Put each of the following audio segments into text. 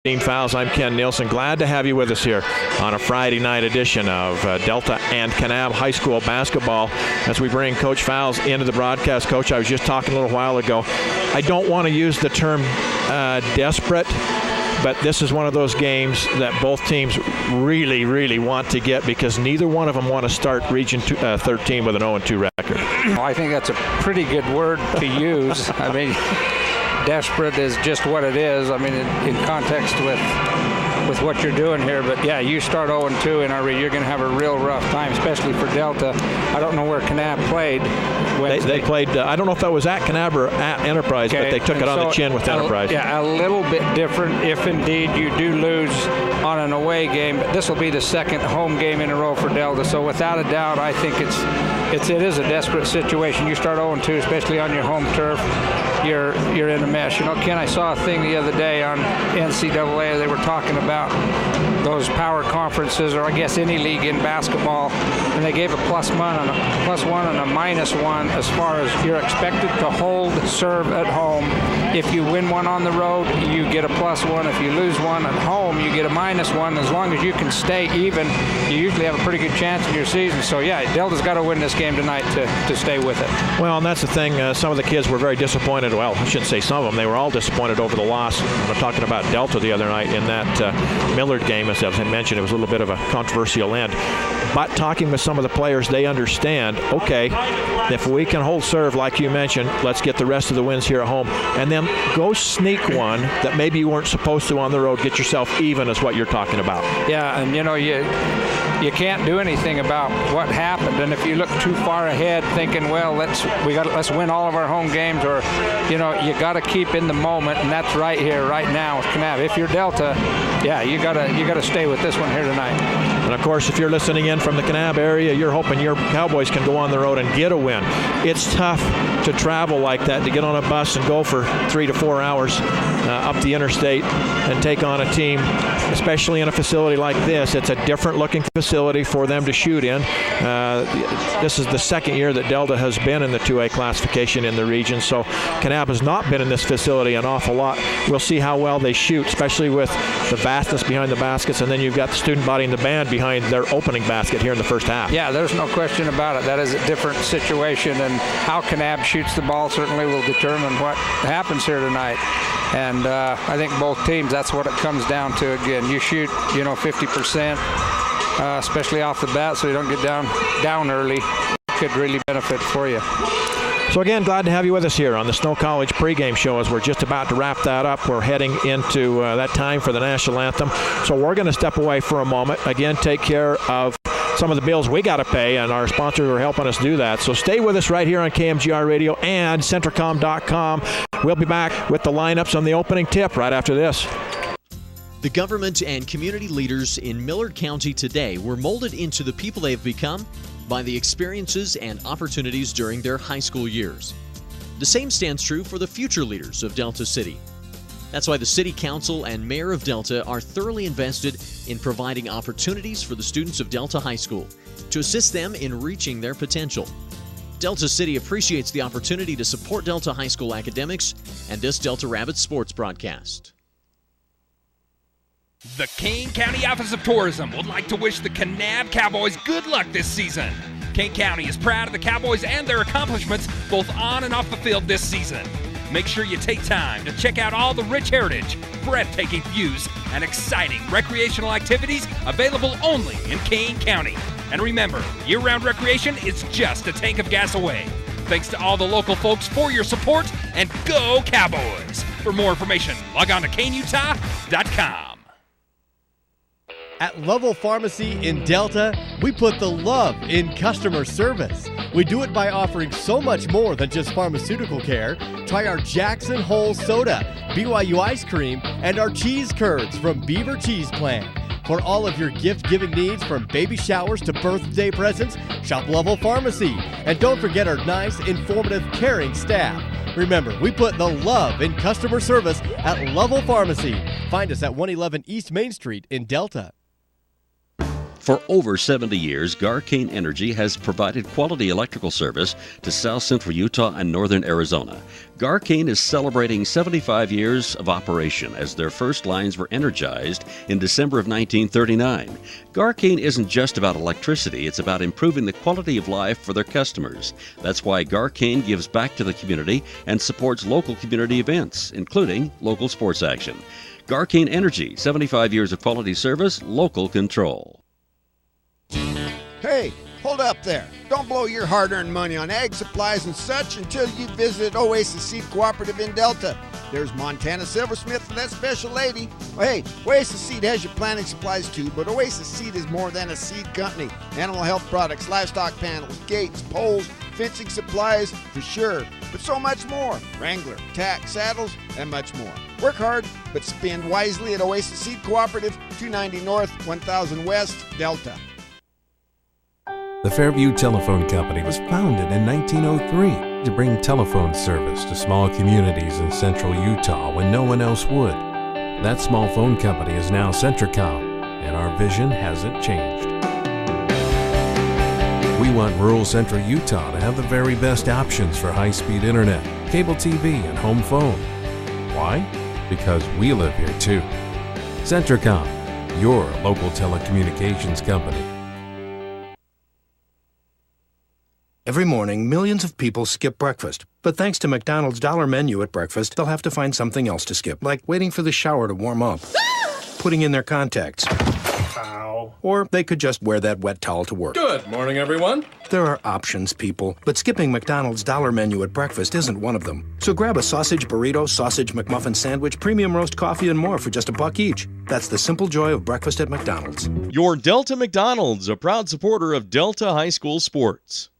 Team Fouls. I'm Ken Nielsen. Glad to have you with us here on a Friday night edition of Delta and Kanab High School basketball as we bring Coach Fouls into the broadcast. Coach, I was just talking a little while ago. I don't want to use the term desperate, but this is one of those games that both teams really, really want to get because neither one of them want to start Region 13 with an 0-2 record. Well, I think that's a pretty good word to use. I mean, desperate is just what it is. I mean, in context with what you're doing here. But yeah, you start 0-2 in our region, you're going to have a real rough time, especially for Delta. I don't know where Kanab played Wednesday. They played, I don't know if that was at Kanab or at Enterprise, but they took it on the chin with Enterprise. Yeah, a little bit different if indeed you do lose on an away game. But this will be the second home game in a row for Delta. So without a doubt, I think it is a desperate situation. You start 0-2, especially on your home turf. You're in a mess. You know, Ken, I saw a thing the other day on NCAA. They were talking about those power conferences, or I guess any league in basketball, and they gave a +1 and a -1 as far as you're expected to hold serve at home. If you win one on the road, you get a +1. If you lose one at home, you get a -1. As long as you can stay even, you usually have a pretty good chance in your season. So yeah, Delta's got to win this game tonight to stay with it. Well, and that's the thing. Some of the kids were very disappointed. Well, I shouldn't say some of them. They were all disappointed over the loss. I'm talking about Delta the other night in that Millard game. As I mentioned, it was a little bit of a controversial end. But talking with some of the players, they understand, okay, if we can hold serve like you mentioned, let's get the rest of the wins here at home. And then go sneak one that maybe you weren't supposed to on the road. Get yourself even is what you're talking about. Yeah, and you know, you can't do anything about what happened. And if you look too far ahead thinking, well, let's win all of our home games, or, you know, you got to keep in the moment, and that's right here, right now with Kanab. If you're Delta, yeah, you got to stay with this one here tonight. And of course, if you're listening in from the Kanab area, you're hoping your Cowboys can go on the road and get a win. It's tough to travel like that, to get on a bus and go for 3 to 4 hours up the interstate and take on a team, especially in a facility like this. It's a different looking facility for them to shoot in. This is the second year that Delta has been in the 2A classification in the region, so Kanab has not been in this facility an awful lot. We'll see how well they shoot, especially with the vastness behind the baskets, and then you've got the student body and the band behind their opening basket here in the first half. Yeah, there's no question about it. That is a different situation, and how Kanab shoots the ball certainly will determine what happens here tonight. And I think both teams, that's what it comes down to. Again, you shoot, 50%, especially off the bat, so you don't get down early. It could really benefit for you. So again, glad to have you with us here on the Snow College pregame show as we're just about to wrap that up. We're heading into that time for the national anthem. So we're going to step away for a moment. Again, take care of some of the bills we got to pay, and our sponsors are helping us do that. So stay with us right here on KMGR Radio and Centricom.com. We'll be back with the lineups on the opening tip right after this. The government and community leaders in Millard County today were molded into the people they have become by the experiences and opportunities during their high school years. The same stands true for the future leaders of Delta City. That's why the City Council and Mayor of Delta are thoroughly invested in providing opportunities for the students of Delta High School to assist them in reaching their potential. Delta City appreciates the opportunity to support Delta High School academics and this Delta Rabbits sports broadcast. The Kane County Office of Tourism would like to wish the Kanab Cowboys good luck this season. Kane County is proud of the Cowboys and their accomplishments both on and off the field this season. Make sure you take time to check out all the rich heritage, breathtaking views, and exciting recreational activities available only in Kane County. And remember, year-round recreation is just a tank of gas away. Thanks to all the local folks for your support, and go Cowboys! For more information, log on to kaneutah.com. At Lovell Pharmacy in Delta, we put the love in customer service. We do it by offering so much more than just pharmaceutical care. Try our Jackson Hole Soda, BYU Ice Cream, and our cheese curds from Beaver Cheese Plant. For all of your gift-giving needs, from baby showers to birthday presents, shop Lovell Pharmacy. And don't forget our nice, informative, caring staff. Remember, we put the love in customer service at Lovell Pharmacy. Find us at 111 East Main Street in Delta. For over 70 years, Garcane Energy has provided quality electrical service to South Central Utah and Northern Arizona. Garcane is celebrating 75 years of operation as their first lines were energized in December of 1939. Garcane isn't just about electricity, it's about improving the quality of life for their customers. That's why Garcane gives back to the community and supports local community events, including local sports action. Garcane Energy, 75 years of quality service, local control. Hey, hold up there. Don't blow your hard-earned money on ag supplies and such until you visit Oasis Seed Cooperative in Delta. There's Montana Silversmith and that special lady. Well, hey, Oasis Seed has your planting supplies too, but Oasis Seed is more than a seed company. Animal health products, livestock panels, gates, poles, fencing supplies, for sure, but so much more. Wrangler, tack, saddles, and much more. Work hard, but spend wisely at Oasis Seed Cooperative, 290 North, 1000 West, Delta. The Fairview Telephone Company was founded in 1903 to bring telephone service to small communities in central Utah when no one else would. That small phone company is now Centricom, and our vision hasn't changed. We want rural central Utah to have the very best options for high-speed internet, cable TV, and home phone. Why? Because we live here too. Centricom, your local telecommunications company. Every morning, millions of people skip breakfast. But thanks to McDonald's Dollar Menu at breakfast, they'll have to find something else to skip, like waiting for the shower to warm up, putting in their contacts. Ow. Or they could just wear that wet towel to work. Good morning, everyone. There are options, people, but skipping McDonald's Dollar Menu at breakfast isn't one of them. So grab a sausage burrito, sausage McMuffin sandwich, premium roast coffee, and more for just $1 each. That's the simple joy of breakfast at McDonald's. Your Delta McDonald's, a proud supporter of Delta High School sports.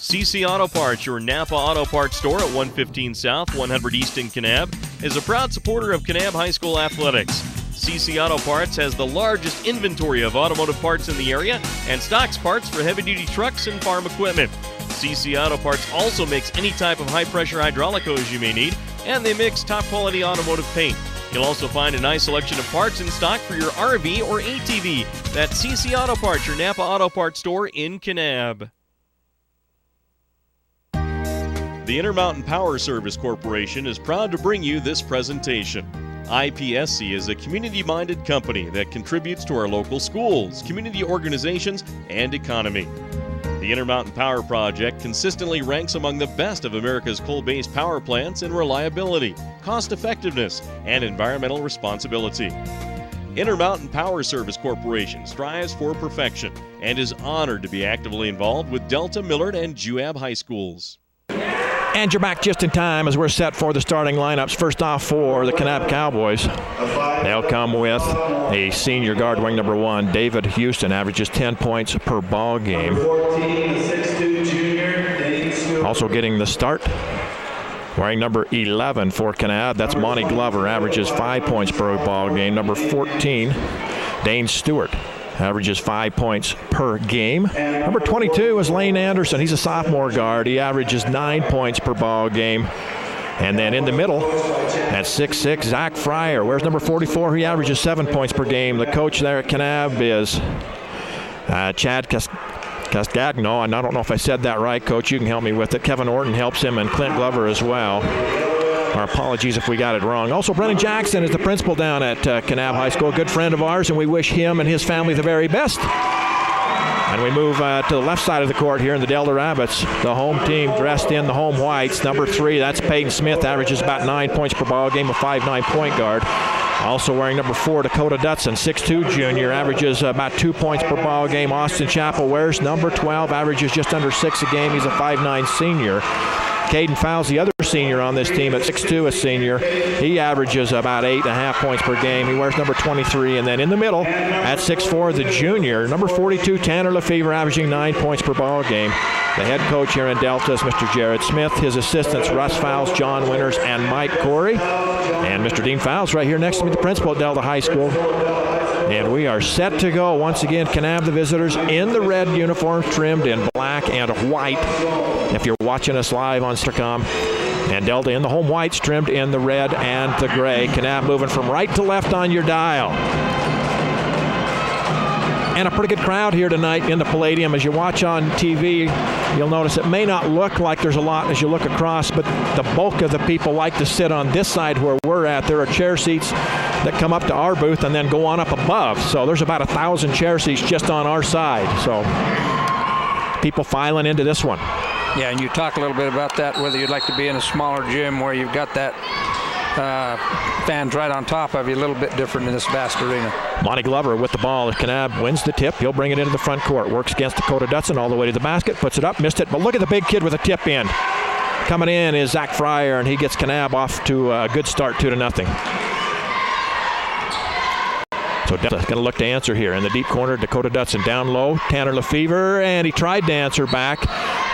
CC Auto Parts, your Napa Auto Parts store at 115 South, 100 East in Kanab, is a proud supporter of Kanab High School athletics. CC Auto Parts has the largest inventory of automotive parts in the area and stocks parts for heavy-duty trucks and farm equipment. CC Auto Parts also makes any type of high-pressure hydraulic hose you may need, and they mix top-quality automotive paint. You'll also find a nice selection of parts in stock for your RV or ATV. That's CC Auto Parts, your Napa Auto Parts store in Kanab. The Intermountain Power Service Corporation is proud to bring you this presentation. IPSC is a community-minded company that contributes to our local schools, community organizations, and economy. The Intermountain Power Project consistently ranks among the best of America's coal-based power plants in reliability, cost-effectiveness, and environmental responsibility. Intermountain Power Service Corporation strives for perfection and is honored to be actively involved with Delta, Millard, and Juab High Schools. And you're back just in time as we're set for the starting lineups. First off for the Kanab Cowboys, they'll come with a senior guard, wing number 1, David Houston, averages 10 points per ball game. Also getting the start, wearing number 11 for Kanab, that's Monty Glover, averages 5 points per ball game. Number 14, Dane Stewart, averages 5 points per game. Number 22 is Lane Anderson. He's a sophomore guard. He averages 9 points per ball game. And then in the middle, at 6'6", Zach Fryer. Where's number 44? He averages 7 points per game. The coach there at Kanab is Chad Cascagno. And I don't know if I said that right, Coach. You can help me with it. Kevin Orton helps him, and Clint Glover as well. Our apologies if we got it wrong. Also, Brennan Jackson is the principal down at Kanab High School, a good friend of ours, and we wish him and his family the very best. And we move to the left side of the court here in the Delta Rabbits. The home team dressed in the home whites. Number 3, that's Peyton Smith, averages about 9 points per ball game, a 5'9" point guard. Also wearing number 4, Dakota Dutson, 6'2" junior, averages about 2 points per ball game. Austin Chappell wears number 12, averages just under 6 a game. He's a 5'9" senior. Caden Fowles, the other senior on this team, at 6'2", a senior. He averages about 8.5 points per game. He wears number 23. And then in the middle, at 6'4", the junior, number 42, Tanner Lefevre, averaging 9 points per ball game. The head coach here in Delta is Mr. Jared Smith. His assistants, Russ Fowles, John Winters, and Mike Corey. And Mr. Dean Fowles right here next to me, the principal at Delta High School. And we are set to go. Once again, Kanab, the visitors, in the red uniforms, trimmed in black and white. If you're watching us live on Centricom, and Delta in the home whites, trimmed in the red and the gray. Kanab moving from right to left on your dial. And a pretty good crowd here tonight in the Palladium. As you watch on TV, you'll notice it may not look like there's a lot as you look across, but the bulk of the people like to sit on this side where we're at. There are chair seats that come up to our booth and then go on up above. So there's about 1,000 chair seats just on our side. So people filing into this one. Yeah, and you talk a little bit about that, whether you'd like to be in a smaller gym where you've got that fans right on top of you, a little bit different in this vast arena. Monty Glover with the ball. Kanab wins the tip. He'll bring it into the front court. Works against Dakota Dutson all the way to the basket. Puts it up. Missed it. But look at the big kid with a tip in. Coming in is Zach Fryer, and he gets Kanab off to a good start, 2-0. So Delta's going to look to answer here. In the deep corner, Dakota Dutson down low. Tanner Lefevre, and he tried to answer back.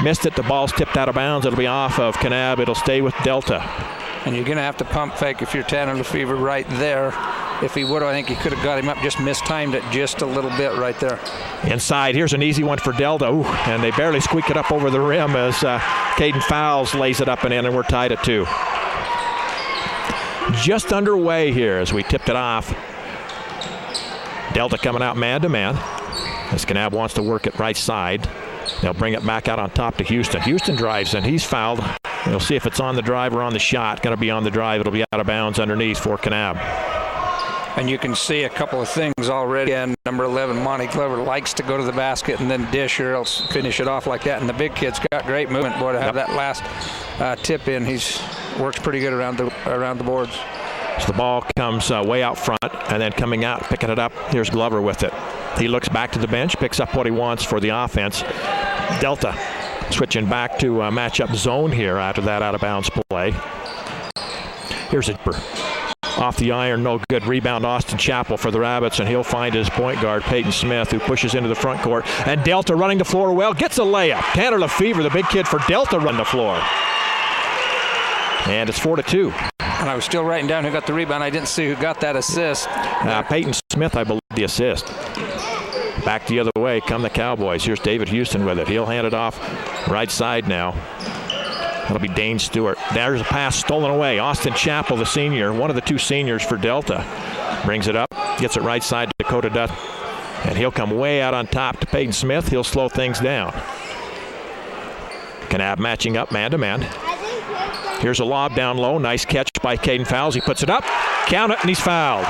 Missed it. The ball's tipped out of bounds. It'll be off of Kanab. It'll stay with Delta. And you're going to have to pump fake if you're Tanner Lefevre right there. If he would, I think he could have got him up, just mistimed it just a little bit right there. Inside, here's an easy one for Delta. Ooh, and they barely squeak it up over the rim as Caden Fowles lays it up and in, and we're tied at 2. Just underway here as we tipped it off. Delta coming out man-to-man as Kanab wants to work it right side. They'll bring it back out on top to Houston. Houston drives, and he's fouled. We'll see if it's on the drive or on the shot. Going to be on the drive. It'll be out of bounds underneath for Kanab. And you can see a couple of things already. And number 11, Monty Glover, likes to go to the basket and then dish or else finish it off like that. And the big kid's got great movement. Boy, to have that last tip in, he's works pretty good around the boards. So the ball comes way out front, and then coming out, picking it up, here's Glover with it. He looks back to the bench, picks up what he wants for the offense. Delta switching back to matchup zone here after that out-of-bounds play. Here's a off the iron, no good. Rebound, Austin Chappell for the Rabbits, and he'll find his point guard, Peyton Smith, who pushes into the front court. And Delta running the floor well, gets a layup. Tanner Lefevre, the big kid for Delta, run the floor. And it's 4-2. And I was still writing down who got the rebound. I didn't see who got that assist. Peyton Smith, I believe, the assist. Back the other way come the Cowboys. Here's David Houston with it. He'll hand it off right side now. That'll be Dane Stewart. There's a pass stolen away. Austin Chappell, the senior, one of the 2 seniors for Delta, brings it up, gets it right side to Dakota Dutton. And he'll come way out on top to Peyton Smith. He'll slow things down. Kanab matching up man-to-man. Here's a lob down low. Nice catch by Caden Fowles. He puts it up. Count it, and he's fouled.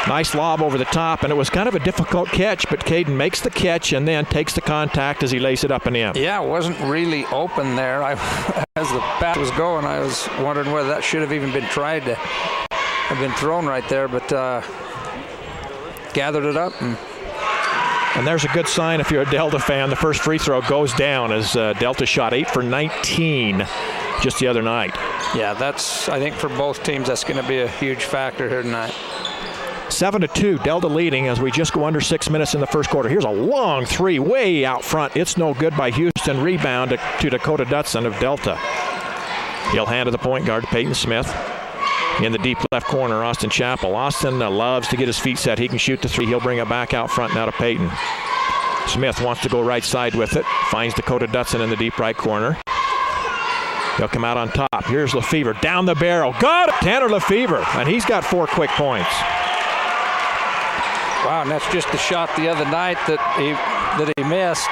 Nice lob over the top, and it was kind of a difficult catch, but Caden makes the catch and then takes the contact as he lays it up and in. Yeah, it wasn't really open there. As the pass was going, I was wondering whether that should have even been tried to have been thrown right there, but gathered it up. And there's a good sign if you're a Delta fan. The first free throw goes down as Delta shot 8 for 19 just the other night. Yeah, that's, I think for both teams, that's going to be a huge factor here tonight. 7-2, Delta leading as we just go under 6 minutes in the first quarter. Here's a long three way out front. It's no good by Houston. Rebound to Dakota Dutson of Delta. He'll hand to the point guard, Peyton Smith. In the deep left corner, Austin Chappell. Austin loves to get his feet set. He can shoot the three. He'll bring it back out front now to Peyton. Smith wants to go right side with it. Finds Dakota Dutson in the deep right corner. He'll come out on top. Here's Lefevre down the barrel. Got it! Tanner Lefevre, and he's got 4 quick points. Wow, and that's just the shot the other night that he missed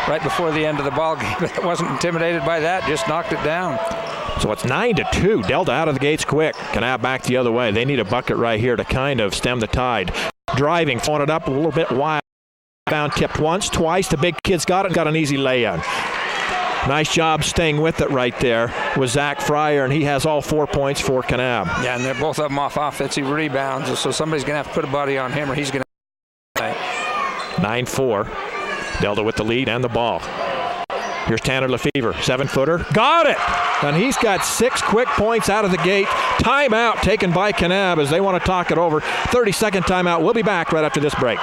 right before the end of the ball game. But wasn't intimidated by that, just knocked it down. So it's 9-2. Delta out of the gates quick. Kanab back the other way. They need a bucket right here to kind of stem the tide. Driving, throwing it up a little bit wide. Down tipped once, twice. The big kid's got it and got an easy layup. Nice job staying with it right there with Zach Fryer, and he has all 4 points for Kanab. Yeah, and they're both of them off offensive rebounds, so somebody's going to have to put a body on him or he's going to. 9-4. Delta with the lead and the ball. Here's Tanner Lefevre, 7-footer. Got it! And he's got 6 quick points out of the gate. Timeout taken by Kanab as they want to talk it over. 30-second timeout. We'll be back right after this break.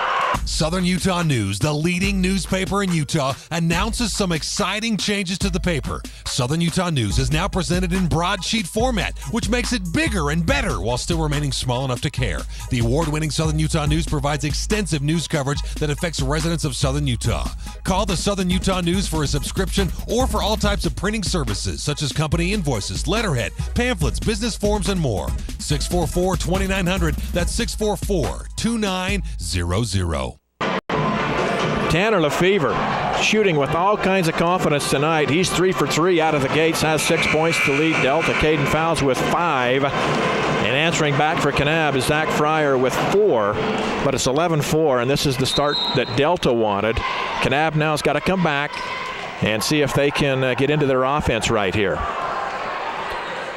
Southern Utah News, the leading newspaper in Utah, announces some exciting changes to the paper. Southern Utah News is now presented in broadsheet format, which makes it bigger and better while still remaining small enough to care. The award-winning Southern Utah News provides extensive news coverage that affects residents of Southern Utah. Call the Southern Utah News for a subscription or for all types of printing services, such as company invoices, letterhead, pamphlets, business forms, and more. 644-2900. That's 644-2900. 2900. Tanner Lefevre shooting with all kinds of confidence tonight. He's 3 for 3 out of the gates, has 6 points to lead Delta. Caden Fowles with 5. And answering back for Kanab is Zach Fryer with 4. But it's 11-4, and this is the start that Delta wanted. Kanab now has got to come back and see if they can get into their offense right here.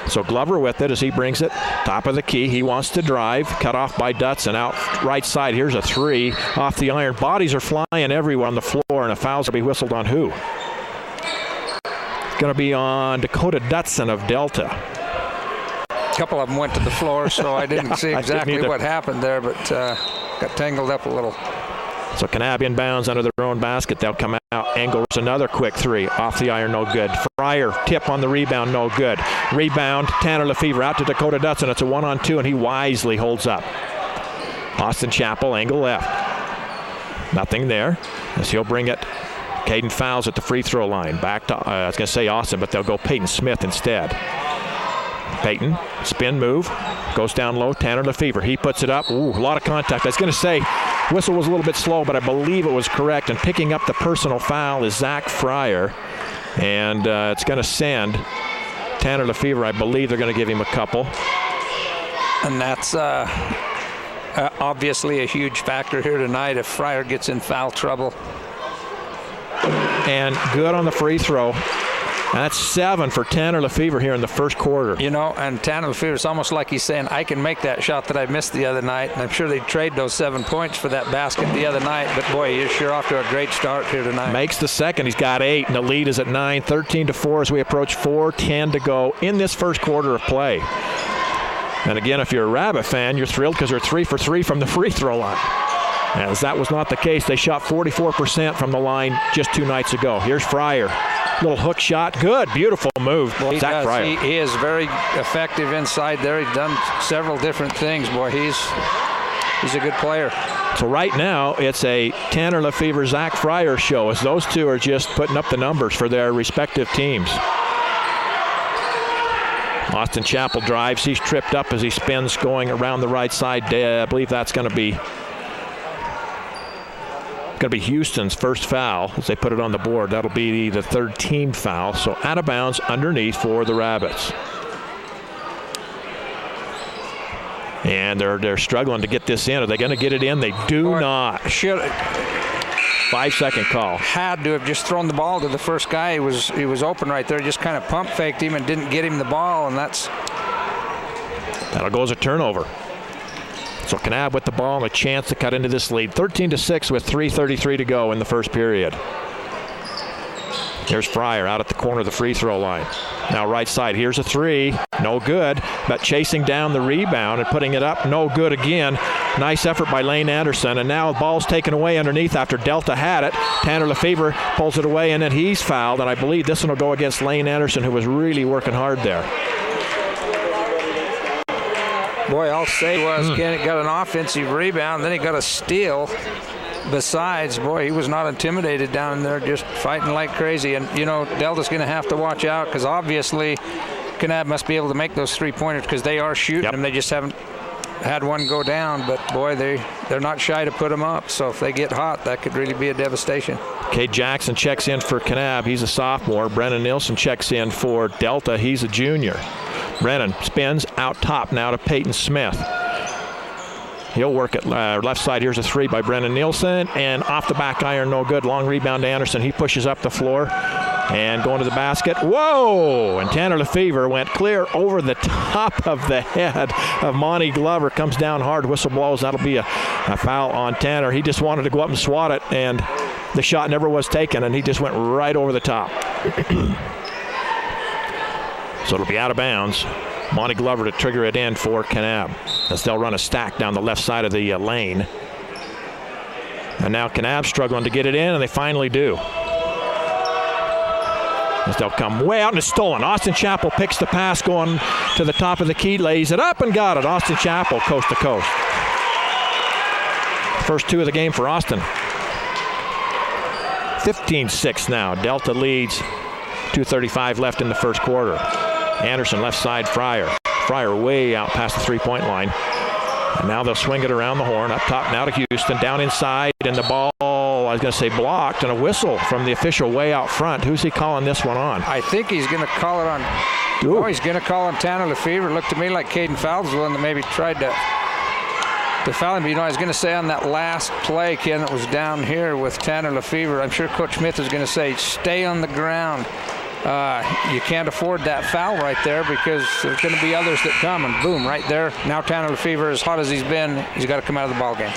So Glover with it as he brings it. Top of the key. He wants to drive. Cut off by Dutson. Out right side. Here's a 3 off the iron. Bodies are flying everywhere on the floor, and a foul's going to be whistled on who? It's going to be on Dakota Dutson of Delta. A couple of them went to the floor, so I didn't see exactly what happened there, but got tangled up a little. So Kanab inbounds under their own basket. They'll come out. Engels another quick 3 off the iron, no good. Fryer tip on the rebound, no good. Rebound, Tanner Lefevre out to Dakota Dutson. It's a 1-on-2, and he wisely holds up. Austin Chappell, angle left. Nothing there as he'll bring it. Caden Fowles at the free throw line. Back to, I was going to say Austin, but they'll go Peyton Smith instead. Peyton, spin move, goes down low. Tanner Lefevre, he puts it up. Ooh, a lot of contact. I was going to say, whistle was a little bit slow, but I believe it was correct. And picking up the personal foul is Zach Fryer. And it's going to send Tanner Lefevre. I believe they're going to give him a couple. And that's obviously a huge factor here tonight if Fryer gets in foul trouble. And good on the free throw. That's 7 for Tanner Lefevre here in the first quarter. You know, and Tanner Lefevre, it's almost like he's saying, I can make that shot that I missed the other night. And I'm sure they'd trade those 7 points for that basket the other night. But, boy, he is sure off to a great start here tonight. Makes the second. He's got 8, and the lead is at 9, 13-4 as we approach 4:10 to go in this first quarter of play. And, again, if you're a Rabbit fan, you're thrilled because they're 3 for 3 from the free throw line. As that was not the case. They shot 44% from the line just 2 nights ago. Here's Fryer. Little hook shot. Good. Beautiful move. Well, Zach Fryer. He is very effective inside there. He's done several different things. Boy, he's a good player. So right now, it's a Tanner Lefevre, Zach Fryer show as those two are just putting up the numbers for their respective teams. Austin Chappell drives. He's tripped up as he spins going around the right side. I believe that's going to be Houston's first foul as they put it on the board. That'll be the third team foul. So out of bounds underneath for the Rabbits. And they're struggling to get this in. Are they going to get it in? They do not. 5-second call. Had to have just thrown the ball to the first guy. He was open right there. Just kind of pump faked him and didn't get him the ball, and that'll go as a turnover. So Kanab with the ball and a chance to cut into this lead. 13-6 with 3:33 to go in the first period. Here's Fryer out at the corner of the free throw line. Now right side, here's a 3. No good, but chasing down the rebound and putting it up, no good again. Nice effort by Lane Anderson, and now the ball's taken away underneath after Delta had it. Tanner Lefevre pulls it away, and then he's fouled, and I believe this one will go against Lane Anderson, who was really working hard there. Boy, all say was Kennett got an offensive rebound, then he got a steal. Besides, boy, he was not intimidated down there, just fighting like crazy. And, you know, Delta's going to have to watch out because obviously Kanab must be able to make those three-pointers because they are shooting them. They just haven't had one go down. But, boy, they're not shy to put them up. So if they get hot, that could really be a devastation. Cade Jackson checks in for Kanab. He's a sophomore. Brennan Nilsson checks in for Delta. He's a junior. Brennan spins out top now to Peyton Smith. He'll work it left side. Here's a 3 by Brennan Nielsen, and off the back iron, no good. Long rebound to Anderson. He pushes up the floor and going to the basket. Whoa! And Tanner Lefevre went clear over the top of the head of Monty Glover. Comes down hard. Whistle blows. That'll be a foul on Tanner. He just wanted to go up and swat it, and the shot never was taken, and he just went right over the top. So it'll be out of bounds. Monty Glover to trigger it in for Kanab as they'll run a stack down the left side of the lane. And now Kanab struggling to get it in, and they finally do. As they'll come way out, and it's stolen. Austin Chappell picks the pass going to the top of the key, lays it up and got it. Austin Chappell coast to coast. First 2 of the game for Austin. 15-6 now. Delta leads. 2:35 left in the first quarter. Anderson left side, Fryer. Fryer way out past the three-point line. And now they'll swing it around the horn. Up top now to Houston. Down inside, and the ball, I was going to say blocked, and a whistle from the official way out front. Who's he calling this one on? I think he's going to call it on. Ooh. Oh, he's going to call on Tanner Lefevre. Looked to me like Caden Fowles was the one that maybe tried to foul him. I was going to say on that last play, Ken, that was down here with Tanner Lefevre, I'm sure Coach Smith is going to say, stay on the ground. You can't afford that foul right there because there's going to be others that come, and boom, right there. Now Tanner Lefevre, as hot as he's been, he's got to come out of the ball game.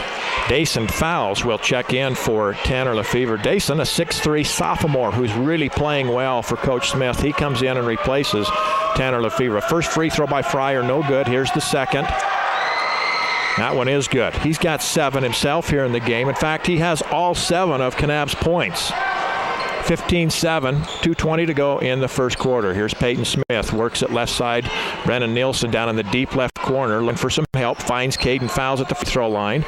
Dason Fowles will check in for Tanner Lefevre. Dason, a 6'3" sophomore who's really playing well for Coach Smith. He comes in and replaces Tanner Lefevre. First free throw by Fryer, no good. Here's the second. That one is good. He's got 7 himself here in the game. In fact, he has all 7 of Kanab's points. 15-7, 2:20 to go in the first quarter. Here's Peyton Smith, works at left side. Brennan Nielsen down in the deep left corner, looking for some help, finds Caden Fowles at the free throw line.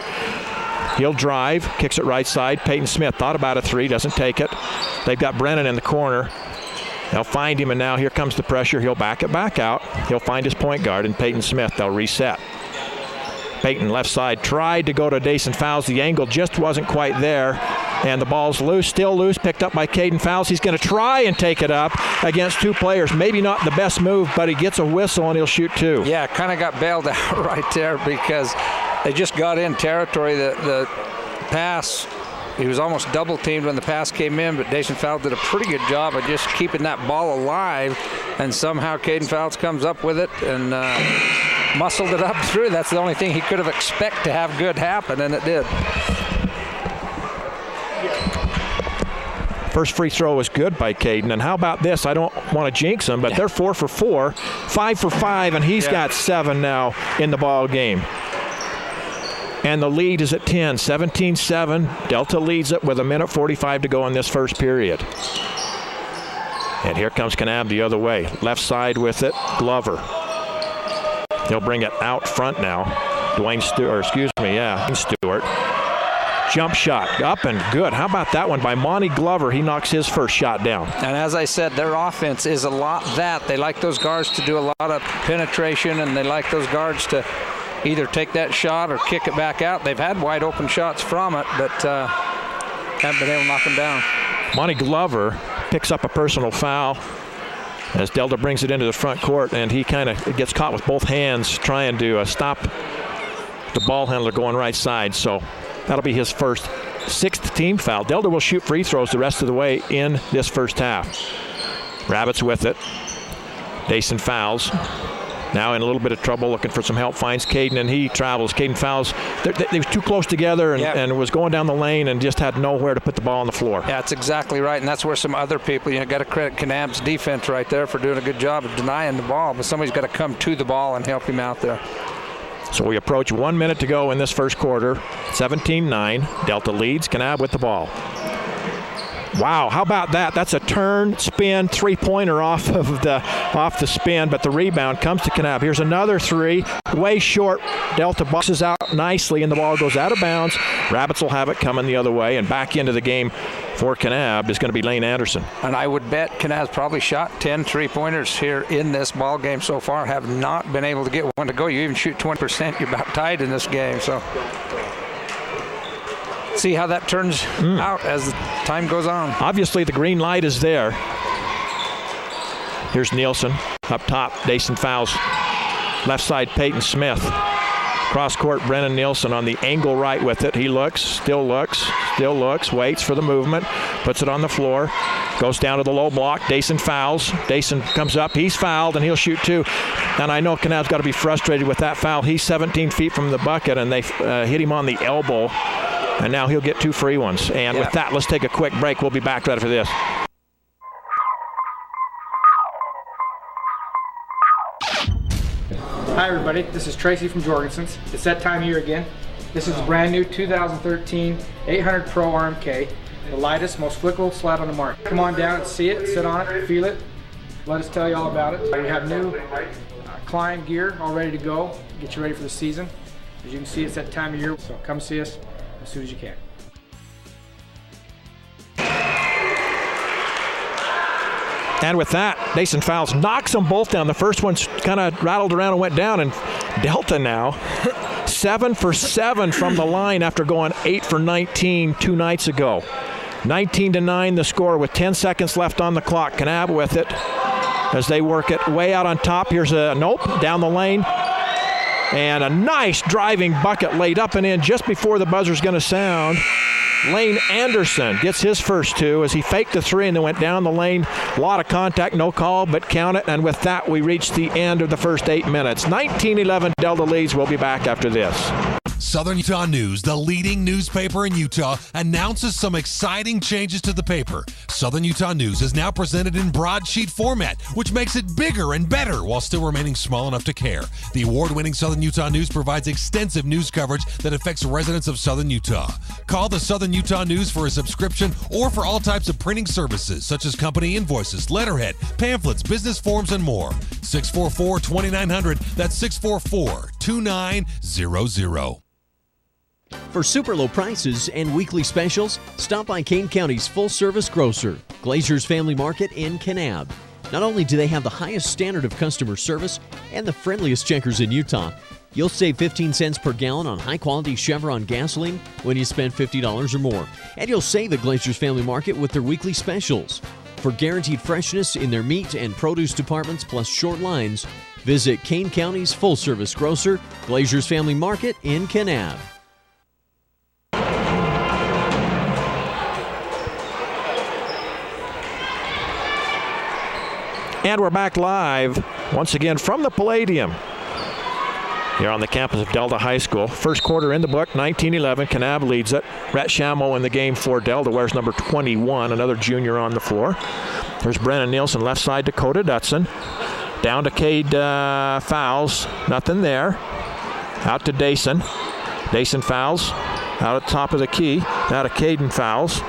He'll drive, kicks it right side. Peyton Smith thought about a 3, doesn't take it. They've got Brennan in the corner. They'll find him, and now here comes the pressure. He'll back it back out. He'll find his point guard, and Peyton Smith. They'll reset. Peyton left side tried to go to Dason Fowles. The angle just wasn't quite there. And the ball's loose, still loose, picked up by Caden Fowles. He's going to try and take it up against 2 players. Maybe not the best move, but he gets a whistle and he'll shoot 2. Yeah, kind of got bailed out right there because they just got in territory. The pass, he was almost double teamed when the pass came in, but Dason Fowles did a pretty good job of just keeping that ball alive. And somehow Caden Fowles comes up with it and muscled it up through. That's the only thing he could have expected to have good happen, and it did. First free throw was good by Caden. And how about this? I don't want to jinx him, but they're 4 for 4, 5 for 5, and he's got 7 now in the ball game. And the lead is at 10, 17-7. Delta leads it with 1:45 to go in this first period. And here comes Kanab the other way. Left side with it, Glover. He'll bring it out front now. Dwayne Stewart. Jump shot, up and good. How about that one by Monty Glover? He knocks his first shot down. And as I said, their offense is a lot that. They like those guards to do a lot of penetration, and they like those guards to either take that shot or kick it back out. They've had wide open shots from it, but haven't been able to knock them down. Monty Glover picks up a personal foul as Delta brings it into the front court, and he kind of gets caught with both hands trying to stop the ball handler going right side. So that'll be his first 6th team foul. Delta will shoot free throws the rest of the way in this first half. Rabbits with it. Dason Fowles now in a little bit of trouble, looking for some help, finds Caden, and he travels. Caden Fowles, they were too close together and was going down the lane and just had nowhere to put the ball on the floor. Yeah, that's exactly right, and that's where some other people, got to credit Kanab's defense right there for doing a good job of denying the ball, but somebody's got to come to the ball and help him out there. So we approach 1 minute to go in this first quarter. 17-9. Delta leads. Kanab with the ball. Wow, how about that? That's a turn, spin, 3-pointer off the spin, but the rebound comes to Kanab. Here's another 3, way short. Delta boxes out nicely, and the ball goes out of bounds. Rabbits will have it coming the other way, and back into the game for Kanab is going to be Lane Anderson. And I would bet Kanab's probably shot 10 3-pointers here in this ball game so far, have not been able to get one to go. You even shoot 20%, you're about tied in this game. So see how that turns out as the time goes on. Obviously the green light is there. Here's Nielsen up top. Dason Fowles. Left side Peyton Smith. Cross court Brennan Nielsen on the angle right with it. He looks, still looks, waits for the movement, puts it on the floor, goes down to the low block. Dason Fowles. Dason comes up, he's fouled, and he'll shoot 2. And I know Kanab's got to be frustrated with that foul. He's 17 feet from the bucket, and they hit him on the elbow. And now he'll get 2 free ones. And with that, let's take a quick break. We'll be back right after this. Hi everybody, this is Tracy from Jorgensen's. It's that time of year again. This is a brand new 2013 800 Pro RMK, the lightest, most flickable sled on the market. Come on down and see it, sit on it, feel it. Let us tell you all about it. We have new client gear all ready to go, get you ready for the season. As you can see, it's that time of year, so come see us as soon as you can. And with that, Dason Fowles knocks them both down. The first one's kind of rattled around and went down, and Delta now 7 for 7 from the line after going 8 for 19 2 nights ago. 19-9 the score with 10 seconds left on the clock. Kanab with it as they work it way out on top. Here's a nope down the lane. And a nice driving bucket laid up and in just before the buzzer's going to sound. Lane Anderson gets his first two as he faked the three and then went down the lane. A lot of contact, no call, but count it. And with that, we reach the end of the first 8 minutes. 19-11 Delta leads. We'll be back after this. Southern Utah News, the leading newspaper in Utah, announces some exciting changes to the paper. Southern Utah News is now presented in broadsheet format, which makes it bigger and better while still remaining small enough to care. The award-winning Southern Utah News provides extensive news coverage that affects residents of Southern Utah. Call the Southern Utah News for a subscription or for all types of printing services, such as company invoices, letterhead, pamphlets, business forms, and more. 644-2900. That's 644-2900. For super low prices and weekly specials, stop by Kane County's full-service grocer, Glazer's Family Market in Kanab. Not only do they have the highest standard of customer service and the friendliest checkers in Utah, you'll save 15 cents per gallon on high-quality Chevron gasoline when you spend $50 or more. And you'll save at Glazer's Family Market with their weekly specials. For guaranteed freshness in their meat and produce departments plus short lines, visit Kane County's full-service grocer, Glazer's Family Market in Kanab. And we're back live once again from the Palladium here on the campus of Delta High School. First quarter in the book, 19-11. Kanab leads it. Rhett Shamo in the game for Delta wears number 21, another junior on the floor. There's Brennan Nielsen, left side, Dakota Dutson. Down to Cade fouls, nothing there. Out to Dayson. Dayson fouls out at the top of the key. Now to Caden fouls.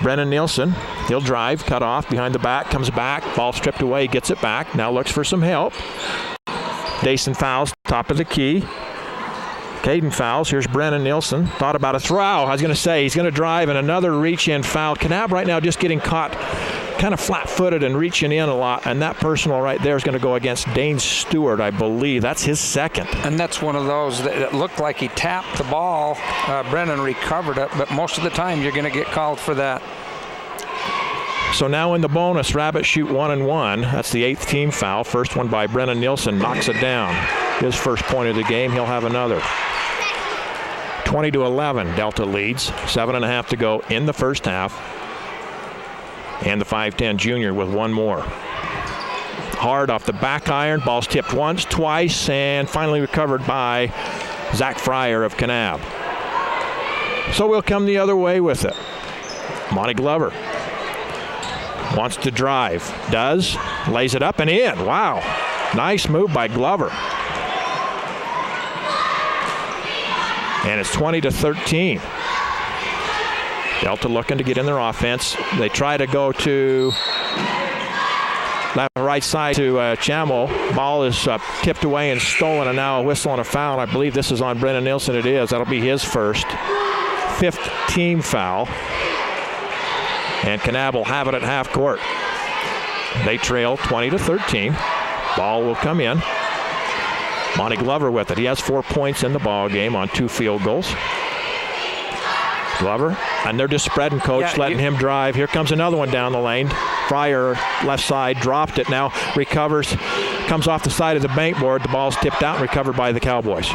Brennan Nielsen, he'll drive, cut off, behind the back, comes back, ball stripped away, gets it back, now looks for some help. Dayson fouls, top of the key. Caden fouls, here's Brennan Nielsen, thought about a throw. I was going to say, he's going to drive and another reach-in foul. Kanab right now just getting caught kind of flat-footed and reaching in a lot, and that personal right there is going to go against Dane Stewart, I believe. That's his second. And that's one of those that it looked like he tapped the ball. Brennan recovered it, but most of the time you're going to get called for that. So now in the bonus, Rabbits shoot 1 and 1. That's the 8th team foul. First one by Brennan Nielsen, knocks it down. His first point of the game, he'll have another. 20-11, Delta leads. 7.5 to go in the first half. And the 5'10 junior with one more. Hard off the back iron. Ball's tipped once, twice, and finally recovered by Zach Fryer of Kanab. So we'll come the other way with it. Monty Glover wants to drive. Does. Lays it up and in. Wow. Nice move by Glover. And it's 20-13. Delta looking to get in their offense. They try to go to right side to Chamo. Ball is tipped away and stolen, and now a whistle and a foul. I believe this is on Brennan Nielsen. It is. That'll be his first. 5th team foul. And Kanab will have it at half court. They trail 20-13. Ball will come in. Monty Glover with it. He has 4 points in the ball game on 2 field goals. Glover, and they're just spreading, coach, letting him drive. Here comes another one down the lane. Fryer, left side, dropped it now, recovers, comes off the side of the bank board. The ball's tipped out and recovered by the Cowboys.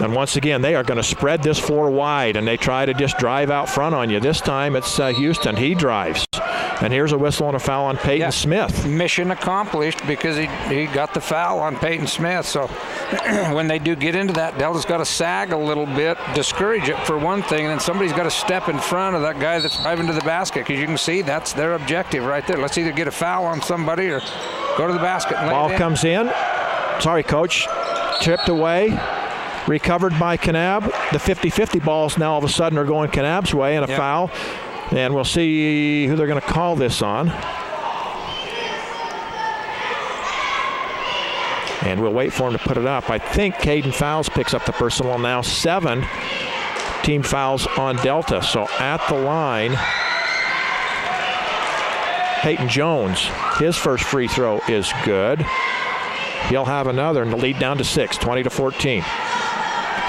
And once again, they are going to spread this floor wide, and they try to just drive out front on you. This time it's Houston. He drives. And here's a whistle and a foul on Peyton Smith. Mission accomplished because he got the foul on Peyton Smith. So when they do get into that, Delta's got to sag a little bit, discourage it for one thing, and then somebody's got to step in front of that guy that's driving to the basket, because you can see that's their objective right there. Let's either get a foul on somebody or go to the basket and lay Ball it in. comes in. Sorry, coach. Tripped away. Recovered by Kanab. The 50-50 balls now all of a sudden are going Kanab's way, and a foul. And we'll see who they're going to call this on. And we'll wait for him to put it up. I think Caden Fowles picks up the personal now. 7 team fouls on Delta. So at the line, Peyton Jones, his first free throw is good. He'll have another and the lead down to 6, 20-14.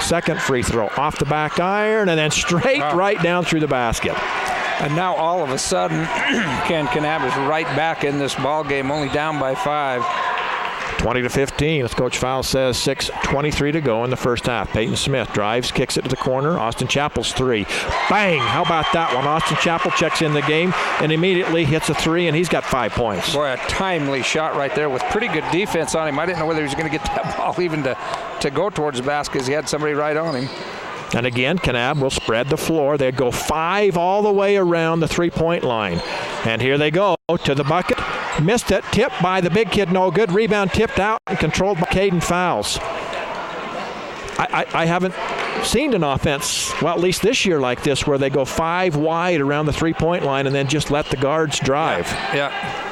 Second free throw off the back iron and then straight right down through the basket. And now all of a sudden, Kanab is right back in this ball game, only down by 5. 20-15, as Coach Fowles says, 6:23 to go in the first half. Peyton Smith drives, kicks it to the corner. Austin Chappell's 3. Bang! How about that one? Austin Chappell checks in the game and immediately hits a 3, and he's got 5 points. Boy, a timely shot right there with pretty good defense on him. I didn't know whether he was going to get that ball even to go towards the basket because he had somebody right on him. And again, Kanab will spread the floor. They'd go 5 all the way around the three-point line. And here they go to the bucket. Missed it. Tipped by the big kid. No good. Rebound tipped out and controlled by Caden Fowles. I haven't seen an offense, well, at least this year like this, where they go 5 wide around the three-point line and then just let the guards drive. Yeah.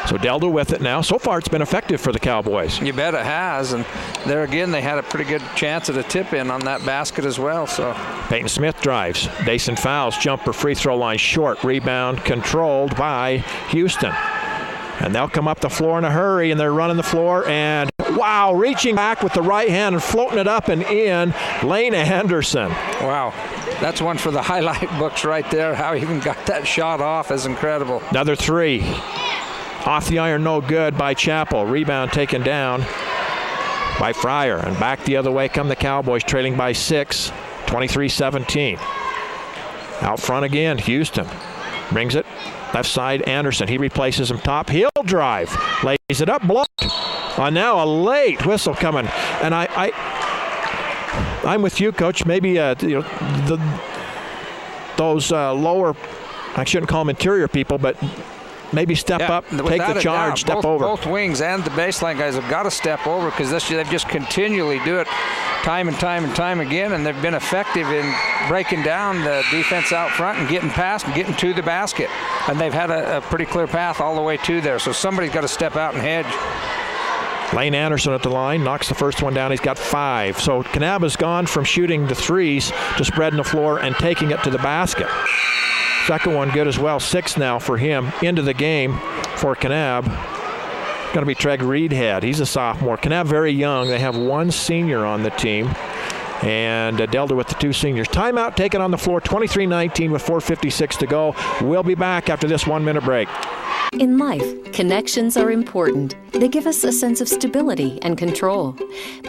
So Delta with it now. So far, it's been effective for the Cowboys. You bet it has. And there again, they had a pretty good chance at a tip-in on that basket as well. So Peyton Smith drives. Dason Fowles, jumper, free throw line short. Rebound controlled by Houston. And they'll come up the floor in a hurry, and they're running the floor. And, wow, reaching back with the right hand and floating it up and in, Lane Anderson. Wow. That's one for the highlight books right there. How he even got that shot off is incredible. Another 3. Off the iron, no good by Chappell. Rebound taken down by Fryer. And back the other way come the Cowboys, trailing by 6, 23-17. Out front again, Houston. Brings it. Left side, Anderson. He replaces him top. He'll drive. Lays it up, blocked. Now a late whistle coming. And I'm with you, Coach. Maybe those lower, I shouldn't call them interior people, but maybe step up, take the charge, step over. Both wings and the baseline guys have got to step over because they've just continually do it time and time again, and they've been effective in breaking down the defense out front and getting past and getting to the basket. And they've had a pretty clear path all the way to there. So somebody's got to step out and hedge. Lane Anderson at the line, knocks the first one down. He's got 5. So Kanab has gone from shooting the 3s to spreading the floor and taking it to the basket. Second one good as well. 6 now for him. Into the game for Kanab. Going to be Treg Reedhead. He's a sophomore. Kanab very young. They have 1 senior on the team. And Delta with the 2 seniors. Timeout taken on the floor. 23-19 with 4:56 to go. We'll be back after this 1-minute break. In life, connections are important. They give us a sense of stability and control.